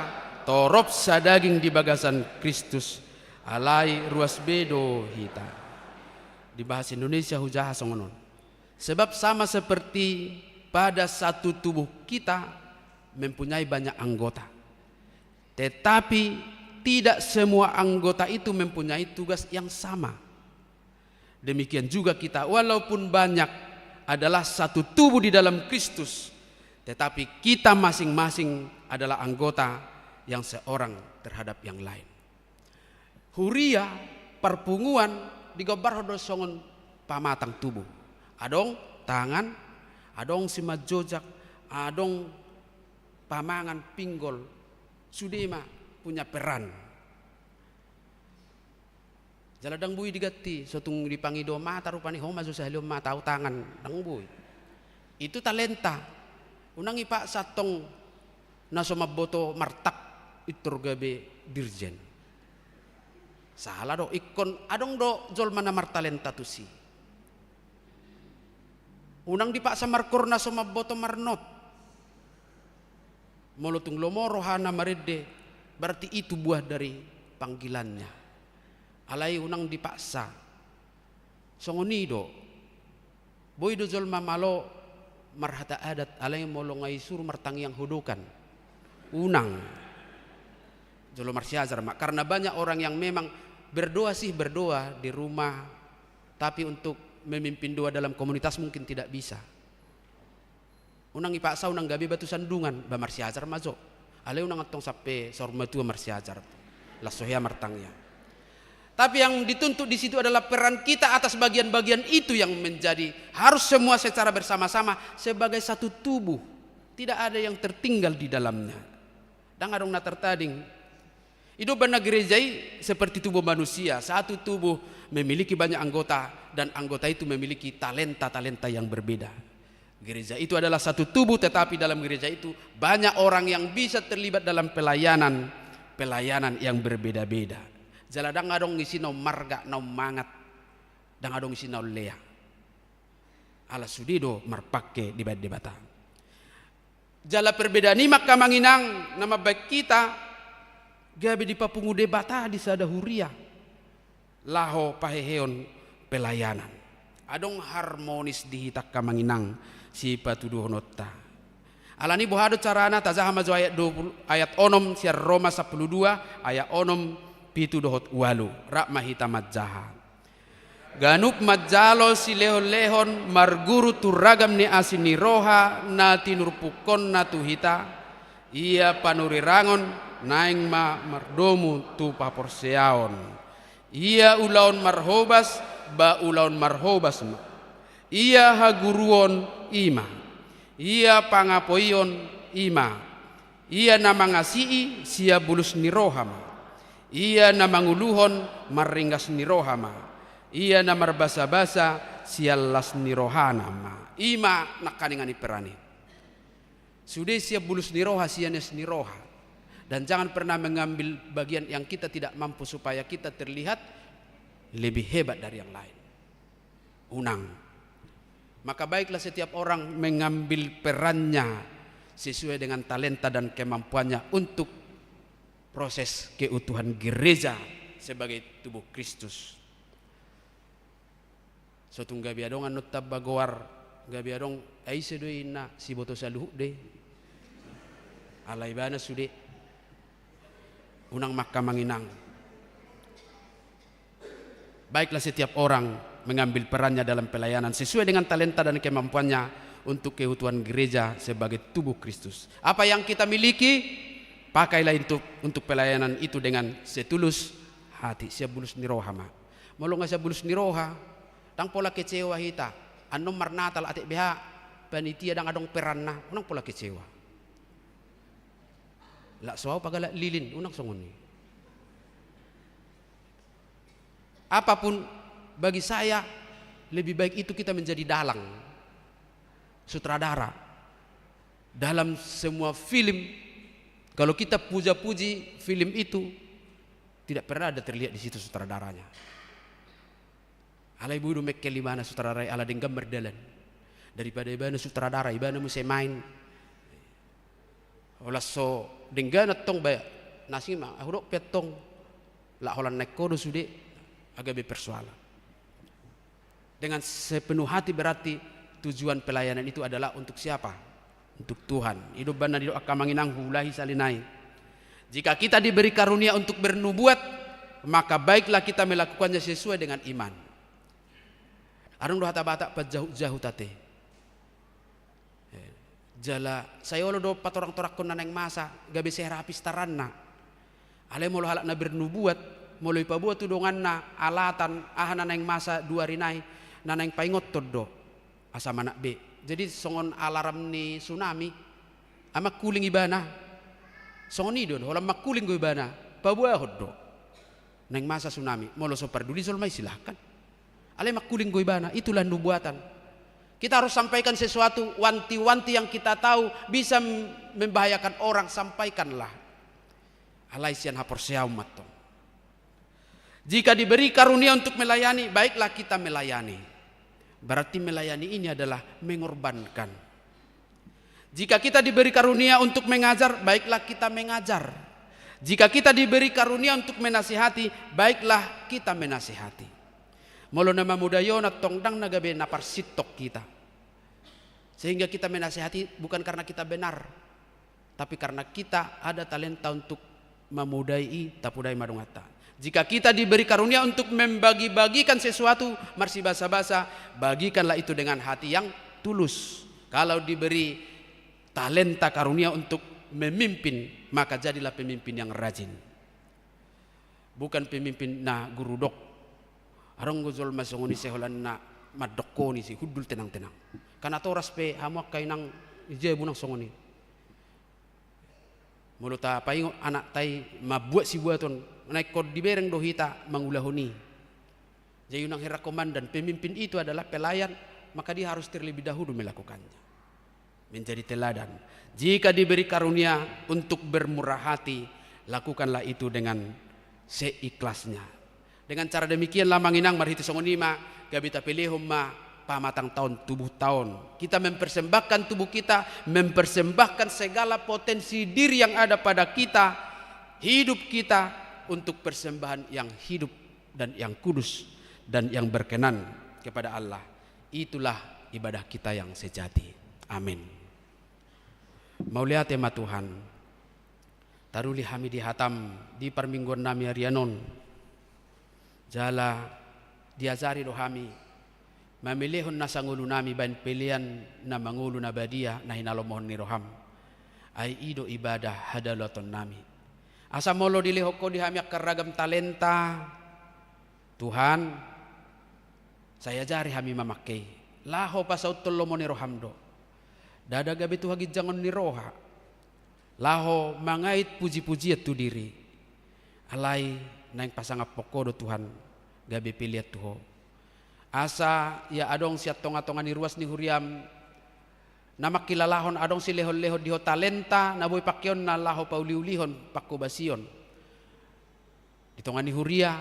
torop sadaging di bagasan Kristus. Alai ruas bedo hita. Di bahasa Indonesia hujah songonon. Sebab sama seperti pada satu tubuh kita mempunyai banyak anggota. Tetapi tidak semua anggota itu mempunyai tugas yang sama. Demikian juga kita walaupun banyak adalah satu tubuh di dalam Kristus. Tetapi kita masing-masing adalah anggota yang seorang terhadap yang lain. Huria perpunguan digobar hodo songon pamatang tubuh. Adong tangan, adong simajojak, adong pamangan pinggol. Sudema punya peran. Jaladang bui digati, sotung dipangido mata rupani homa susahilio mata au tangan dang bui. Itu talenta. Unang ipa satong nasomaboto martak iturgabe dirjen. Salah do ikon adong do jol mana martalenta tu si. Unang dipaksa markorna sama boto marnot. Molutung lomo rohana marede, berarti itu buah dari panggilannya. Alai unang dipaksa. Songonido. Boy do jol mamalo marhata adat alai molongai sur martangiang hudukan. Unang jolo marsiazar mak karena banyak orang yang memang berdoa di rumah, tapi untuk memimpin doa dalam komunitas mungkin tidak bisa. Unang ipaksa unang gabi batu sandungan ba marsiazar mazo. Ale unang atong sape sorma tua marsiazar. Lasohya martangnya. Tapi yang dituntut di situ adalah peran kita atas bagian-bagian itu yang menjadi harus semua secara bersama-sama sebagai satu tubuh. Tidak ada yang tertinggal di dalamnya. Dan adong na tertading hidup benar gereja seperti tubuh manusia. Satu tubuh memiliki banyak anggota dan anggota itu memiliki talenta-talenta yang berbeda. Gereja itu adalah satu tubuh, tetapi dalam gereja itu banyak orang yang bisa terlibat dalam pelayanan yang berbeda-beda. Jaladang adong ngisi no marga no mangat dan adong ngisi no lea. Ala sudido marpake di bata. Jala perbedaan ini maka manginang nama baik kita. Gabi di papungu debata di sada huria. Laho paheheon pelayanan. Adong harmonis dihitak kamanginang si patuduh nota. Alani bohado carana tazahama jo ayat 20 ayat onom siar Roma 12 ayat onom pitu dohot walu rak mahita majaha. Ganup majalo si lehon-lehon marguru turagam ni asini roha na tinurpukon na tuhita. Ia panurirangon naing ma mardomu tu paporseaon. Ia ulaon marhobas ba ulaon marhobas ma. Ia haguruon ima. Ia pangapoion ima. Ia namangasii sia bulus nirohama. Ia namanguluhon maringgas nirohama. Ia namarbasa-basa sialas nirohanama. Ima nakaningani perani. Sudah siap bulus niroha sianes niroha. Dan jangan pernah mengambil bagian yang kita tidak mampu supaya kita terlihat lebih hebat dari yang lain. Unang. Maka baiklah setiap orang mengambil perannya sesuai dengan talenta dan kemampuannya untuk proses keutuhan gereja sebagai tubuh Kristus. Sotung gabi adong anut tabagowar, gabi adong ai sedoi na si boto saluhu de. Alai bana sude. Unang maka manginang. Baiklah setiap orang mengambil perannya dalam pelayanan sesuai dengan talenta dan kemampuannya untuk keutuhan gereja sebagai tubuh Kristus. Apa yang kita miliki, pakailah untuk pelayanan itu dengan setulus hati. Siap bulus niroha ma. Molo nga siya bulus niroha, tang pola kecewa hita. Anong marnatal ati beha, panitia dang adong peran na, unang pola kecewa. La suaw pagala lilin, unang songon ni. Apapun bagi saya, lebih baik itu kita menjadi dalang, sutradara. Dalam semua film, kalau kita puja-puji film itu, tidak pernah ada terlihat di situ sutradaranya. Alai budu mekkel ibana sutradara ala dengan berdalan. Daripada ibana sutradara, ibana mesti main. Olah so dengan tong bay nasi mah ahurok petong la holan nekodo sude agak berpersoalan. Dengan sepenuh hati berarti tujuan pelayanan itu adalah untuk siapa? Untuk Tuhan. Hidup bana hidup akamanginang hulahi salinai. Jika kita diberi karunia untuk bernubuat, maka baiklah kita melakukannya sesuai dengan iman. Arung doa tabata jauh-jauh tate. Jala saya olo do patorang torakon naneng masa gabe serapis taranna. Ale molo halak na bernubuat, molo ipabuat tudongan na alatan ahana neng masa dua rinai naneng paingot todo asa manak be. Jadi songon alarm ni tsunami amak kuling ibana. Songon idon holam makuling go ibana pabuah hoddo. Neng masa tsunami molo so parduli sol mai silahkan. Ale makuling go ibana itulah nubuatan. Kita harus sampaikan sesuatu wanti-wanti yang kita tahu bisa membahayakan orang, sampaikanlah. Alaisian haporseau matong. Jika diberi karunia untuk melayani, baiklah kita melayani. Berarti melayani ini adalah mengorbankan. Jika kita diberi karunia untuk mengajar, baiklah kita mengajar. Jika kita diberi karunia untuk menasihati, baiklah kita menasihati. Molo nama mudayon at tongdang nagabe naparsitok kita. Sehingga kita menasihati bukan karena kita benar, tapi karena kita ada talenta untuk memudai tapudai madungata. Jika kita diberi karunia untuk membagi-bagikan sesuatu, marsi basa-basa, bagikanlah itu dengan hati yang tulus. Kalau diberi talenta karunia untuk memimpin, maka jadilah pemimpin yang rajin. Bukan pemimpin na guru dok. Arong gozol masongoni seholan na madokoni si hudul tenang-tenang. Karena toras pe hamuak kay nang ijebu nang songoni. Mulut paingo anak tai mabuat si buaton naik kod dibereng dohita mangulahoni. Jadi nang hera komandan pemimpin itu adalah pelayan, maka dia harus terlebih dahulu melakukannya. Menjadi teladan. Jika diberi karunia untuk bermurah hati, lakukanlah itu dengan seikhlasnya. Dengan cara demikian lamanginang marhiti songonima gabita pilihum ma pamatang tahun tubuh tahun. Kita mempersembahkan tubuh kita, mempersembahkan segala potensi diri yang ada pada kita, hidup kita untuk persembahan yang hidup dan yang kudus dan yang berkenan kepada Allah. Itulah ibadah kita yang sejati. Amin. Maulia tema Tuhan. Taruli hami di hatam di permingguan nami Arianon. Jala diajari rohami memilihun nasangulu nami bain pilihan na mangulu na badia na hinalomohon ni roham ay ido ibadah hadalaton nami asa molo dilihok ko dihamiak karagam talenta Tuhan saya jari hami mamakai laho pasaut tolomo ni roham do dada gabi tu hagid jangon ni roha laho mangait puji-puji tu diri alai naing pasangap pokodo Tuhan gabi pilihat tuho asa ya adong siat tonga-tonga ni ruas ni huriam namak kilalahon adong si lehon-lehon diho talenta naboy pakyon na laho pauliulihon pakubasion di tonga ni huria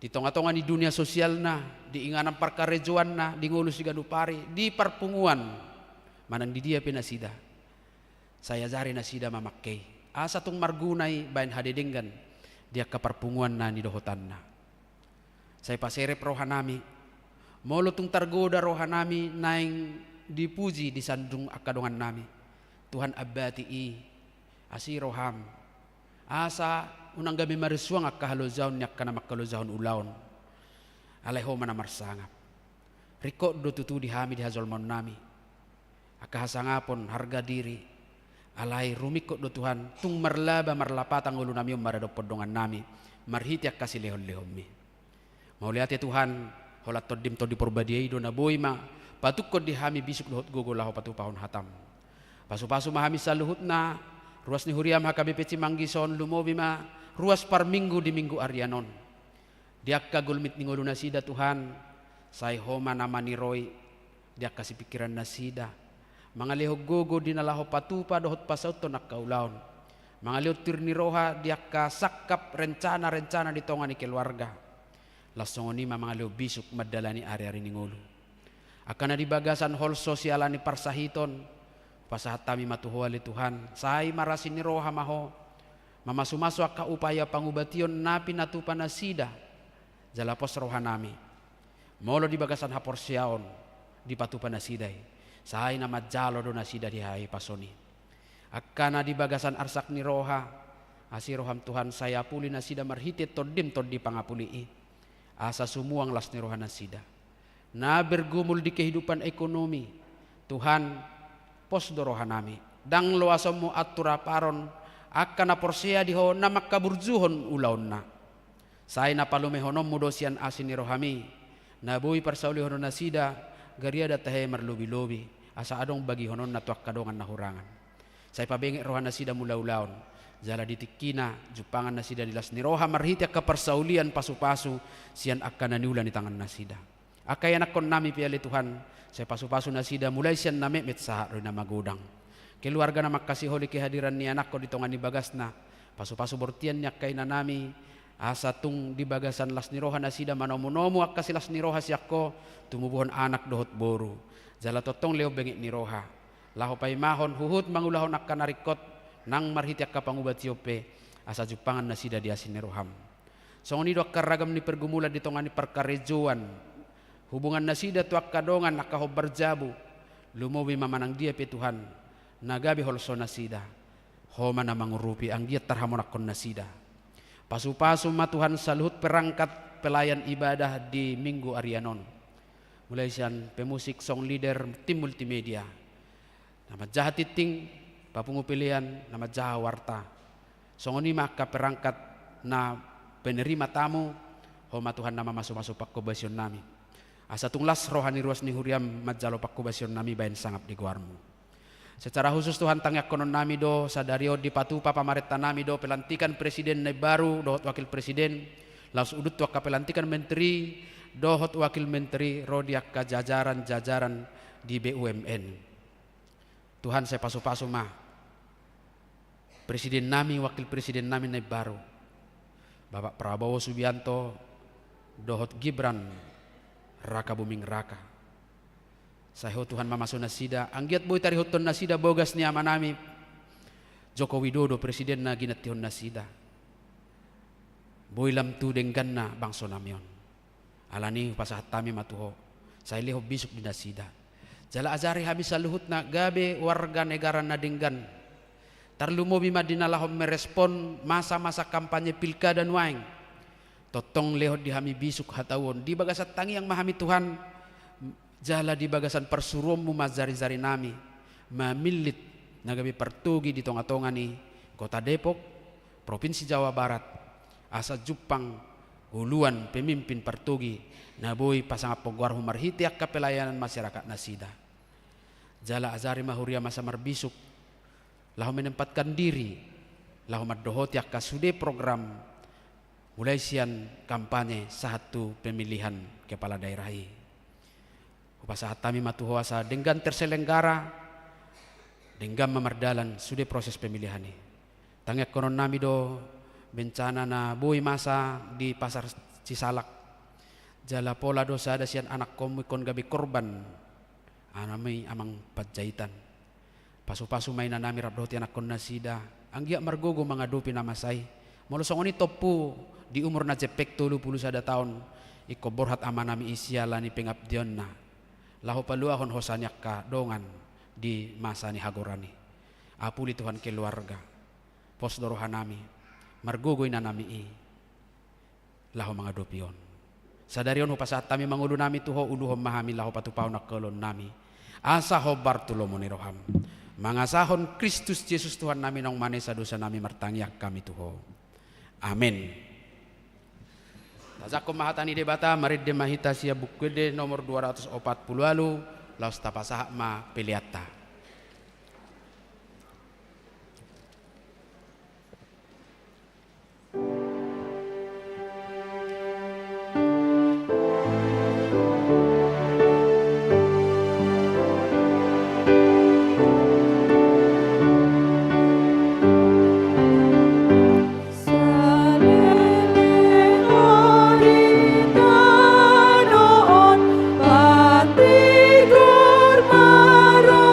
di tonga-tonga ni dunia sosial na di inganan parkarejoan na di ngulus di ganupari di perpunguan manang di dia pinasida saya jari nasida mamakkei asa tung margunai bain hadedenggan dia ke perpunguan na ni dohotan na saya paserep rohanami molo tung targoda rohanami naing dipuji di sandung akadongan nami Tuhan abati i asi roham asa unang gabi marisuang akahalozahon nyak kana makalozahon ulaon aleho mana marsangap riko do tutu dihami di hazolmon nami akahasangapon harga diri alai rumikot do Tuhan tung marlaba marlapatang ulu nami marado podongan nami marhiti akasi lehon-lehon mi mau lihat ya Tuhan holat todim to di porbadiai do na boy ma patukod dihami bisuk dohot gogo laho patupahon hatam pasu-pasu mahami saluhut na ruas ni huriam HKBP Cimanggi lumobi ma ruas par minggu di minggu Arianon diak kagulmit ni ngulu nasida Tuhan say homa nama ni Roy diak kasih pikiran nasida mangaliho gogo dinalaho patupa dohot pasaut to nakkaulaon mangaliho tirni roha diak kasakap rencana-rencana di tongan ni keluarga lasongoni mangaliho bisuk madalani ari-ari ni ngulu akan di bagasan hol sosialani parsahiton pasahat tami matuhuali Tuhan say marasin ni roha maho mamasu-masu akka upaya pangubation napi natupa nasida jalapos rohanami molo di bagasan haporsiaon di patupa nasidai say na majalo do nasida di hai pasoni akkana di bagasan arsak ni roha asi roham Tuhan saya puli nasida marhitit todim tod di pangapuli asa sumuang las ni roha nasida na bergumul di kehidupan ekonomi Tuhan pos do rohanami dang loasomu atura paron akkana porsia diho na makkaburjuhon ulaon na say na palumehonom mudosian asin ni rohami na boy parsauli honon nasida gariada tahe marlobi-lobi asa adong bagi honon na tuak kadongan na hurangan say pabengi rohan nasida mulaulaon jala ditikina jupangan nasida dilas ni roha marhiti akka parsaulian pasu-pasu sian akka naniulan di tangan nasida akayan akon nami piali Tuhan say pasu-pasu nasida mulai sian namemet saha ro na magudang keluarga na makasih holi kehadiran ni anak ko ditongan ni bagas na pasu-pasu bortian niya kay na nami asa tung di bagasan las ni roha nasida manomo-nomo akka silas ni roha siyakko tumubuhon anak dohot boru jala totong leo bengik ni roha laho pay mahon huhut mangulahon akka narikot nang marhiti akka pangubat yope asa jupangan nasida di asin ni roham songoni do akka ragam ni pergumulan ditongan ni parkarejoan hubungan nasida tu akka dongan akka hobar jabu lumowi mamanang dia pe Tuhan nagabi holso nasida homa na mangurupi ang dia tarhamon akon nasida pasu-pasu ma Tuhan saluhut perangkat pelayan ibadah di Minggu Arianon mulai sian pemusik song leader tim multimedia nama jahat titing papungu pilihan nama jaha warta songoni maka perangkat na penerima tamu homa Tuhan nama masuk-masuk pakkobasion nami asa tunglas rohani ruas ni huriam majalo pakkobasion nami bain sangap di guarmu secara khusus Tuhan tangyak konon nami do sadario di patupa pamareta nami do pelantikan presiden na baru dohot wakil presiden laus udut waka pelantikan menteri dohot wakil menteri rodiak ka jajaran-jajaran di BUMN Tuhan saya pasu-pasu mah presiden nami wakil presiden nami na baru Bapak Prabowo Subianto dohot Gibran Raka Buming Raka saho Tuhan mamaso nasida anggiat boy tarihoton nasida bogas ni amanami Joko Widodo presiden na ginatihon nasida boy lam tu denggan na bangso namyon alani pasahat tami matuho say liho bisuk di nasida jala azari habis saluhut na gabe warga negara na denggan tarlumo bima dinalahom merespon masa-masa kampanye pilkada dan waing totong lehot dihami bisuk hatawon di bagasat tangi yang mahami Tuhan jala di bagasan persurumu mazari-zari nami mamilit nagabi pertugi di tonga-tonga ni Kota Depok Provinsi Jawa Barat asa Jupang huluan pemimpin pertugi naboy pasangap pogwar humarhiti akka pelayanan masyarakat nasida jala azari mahuria masa marbisuk lahu menempatkan diri lahu maddohoti akka sude program mulai sian kampanye satu pemilihan kepala daerah pasahat tami matuho asa denggan terselenggara denggan memardalan sudah proses pemilihan ini tangek konon nami do bencana na boy masa di pasar Cisalak Jala pola dosa ada sian anak komu ikon gabi korban. Anami amang pajaitan. Pasu-pasu mainan nami rabdoti anak kon nasida. Anggia margogo mengadupi nama say. Molusong oni topu di umur na cepek 31 tahun. Iko borhat amanami isyala ni pengabdion na. Lahu paluahon hosanyak ka dongan di masa ni hagorani. Apuli Tuhan keluarga. Pos dorohanami. Margogoy na nami i. Lahu mengadupion. Sadarion ho pasat kami mangulu nami tuho uluhom mahami lahu patupaw na kelon nami. Asa ho Bartolomo ni roham. Mangasahon Kristus Yesus Tuhan nami nong manes sa dosa nami martangyak kami tuho. Amin. Tazakom mahatani debata marid de mahita siya bukwede nomor 240 lalu laos tapasahak ma peliata. Pati gor maro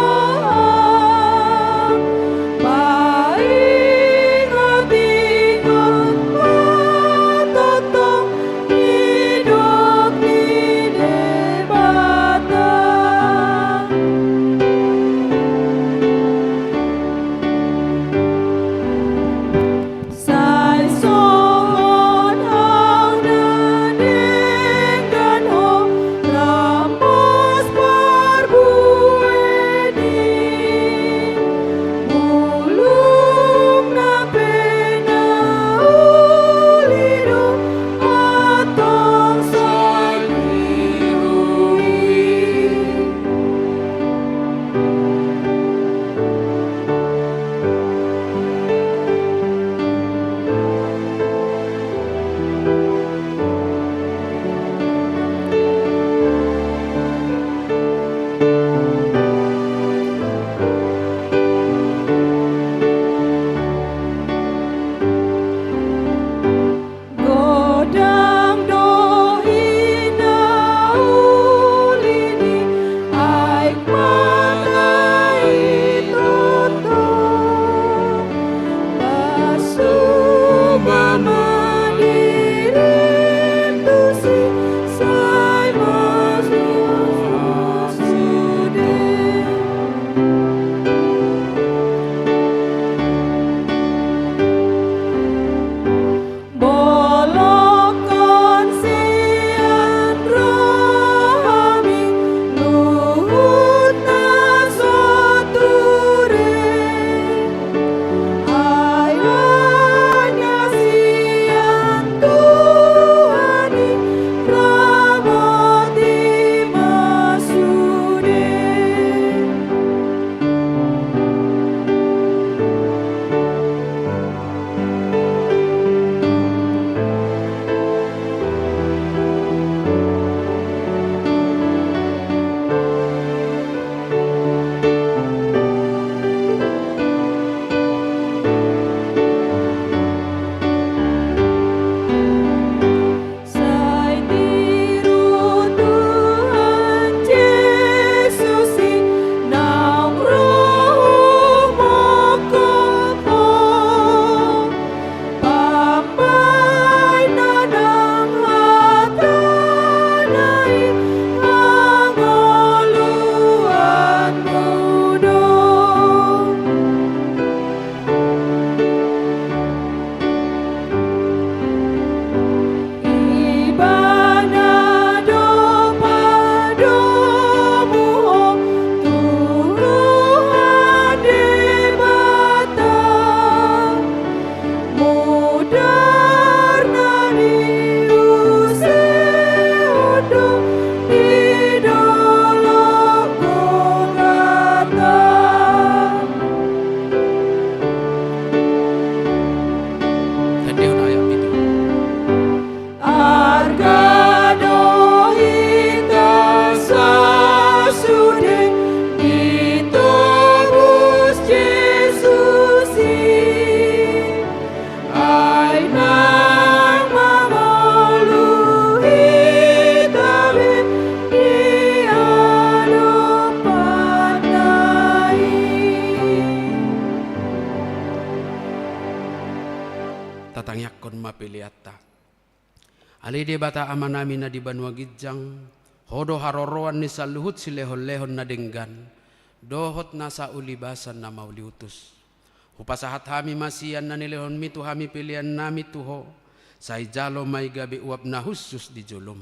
tatangyakon mapiliata. Ali de bata amanami na di banwa gijang, hodo haroroan ni saluhut si lehon-lehon na denggan, dohot nasa ulibasan na mauliutus. Hupasahat hami masian na nilehon mitu hami pilihan nami tuho, say jalo may gabi uap na husus di julum.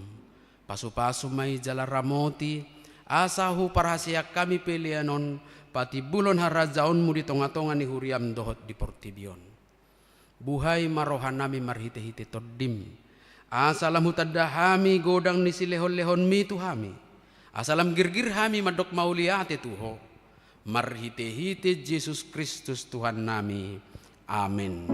Pasu-pasu may jala ramoti, asahu parhasiak kami pilihanon, pati bulon harajaon mu di tonga-tonga ni huriam dohot di portibion. Buhay marohan nami marhite-hite todim. Asalam hutadda hami godang ni silehon-lehon mi tu hami. Asalam girgir hami madok mauliate tuho. Marhite-hite Yesus Kristus Tuhan nami. Amin.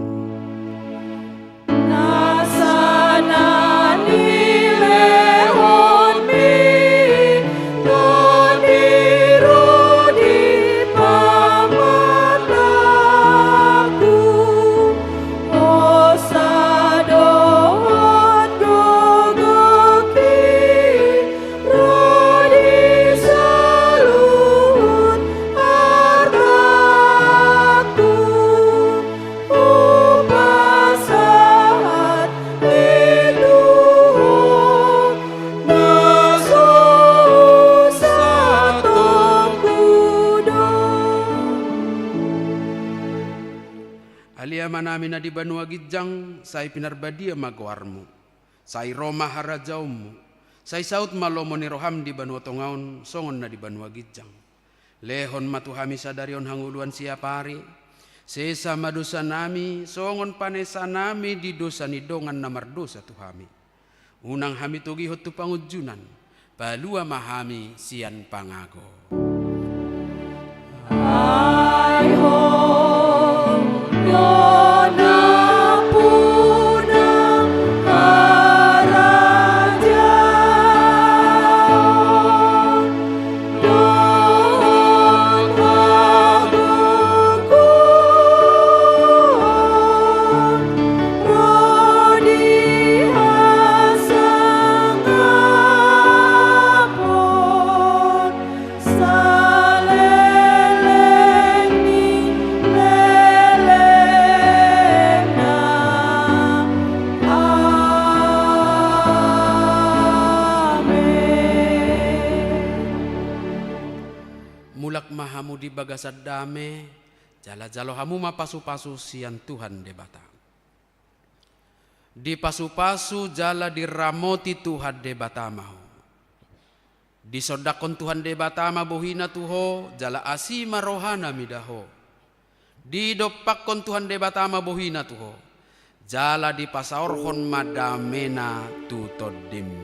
Manami na di banua gijang, say pinarbadia magwarmu, say Roma harajaumu, say saut malomo ni roham di banua tongaon, songon na di banua gijang. Lehon matuhami sadarion hanguluan siapari, sesa madosa nami, songon panesa nami di dosa ni dongan na mardosa tuhami. Unang hami tugihot tu pangujunan, palua mahami sian pangago. Mahamu di bagasad dame, jala-jalo hamu mapasu-pasu sian Tuhan debata. Di pasu-pasu jala diramoti Tuhan debata mahu. Di sodakon Tuhan debata mabuhina tuho, jala asima rohana midaho. Di dopakon Tuhan debata mabuhina tuho, jala di pasaorhon madamena tutodim.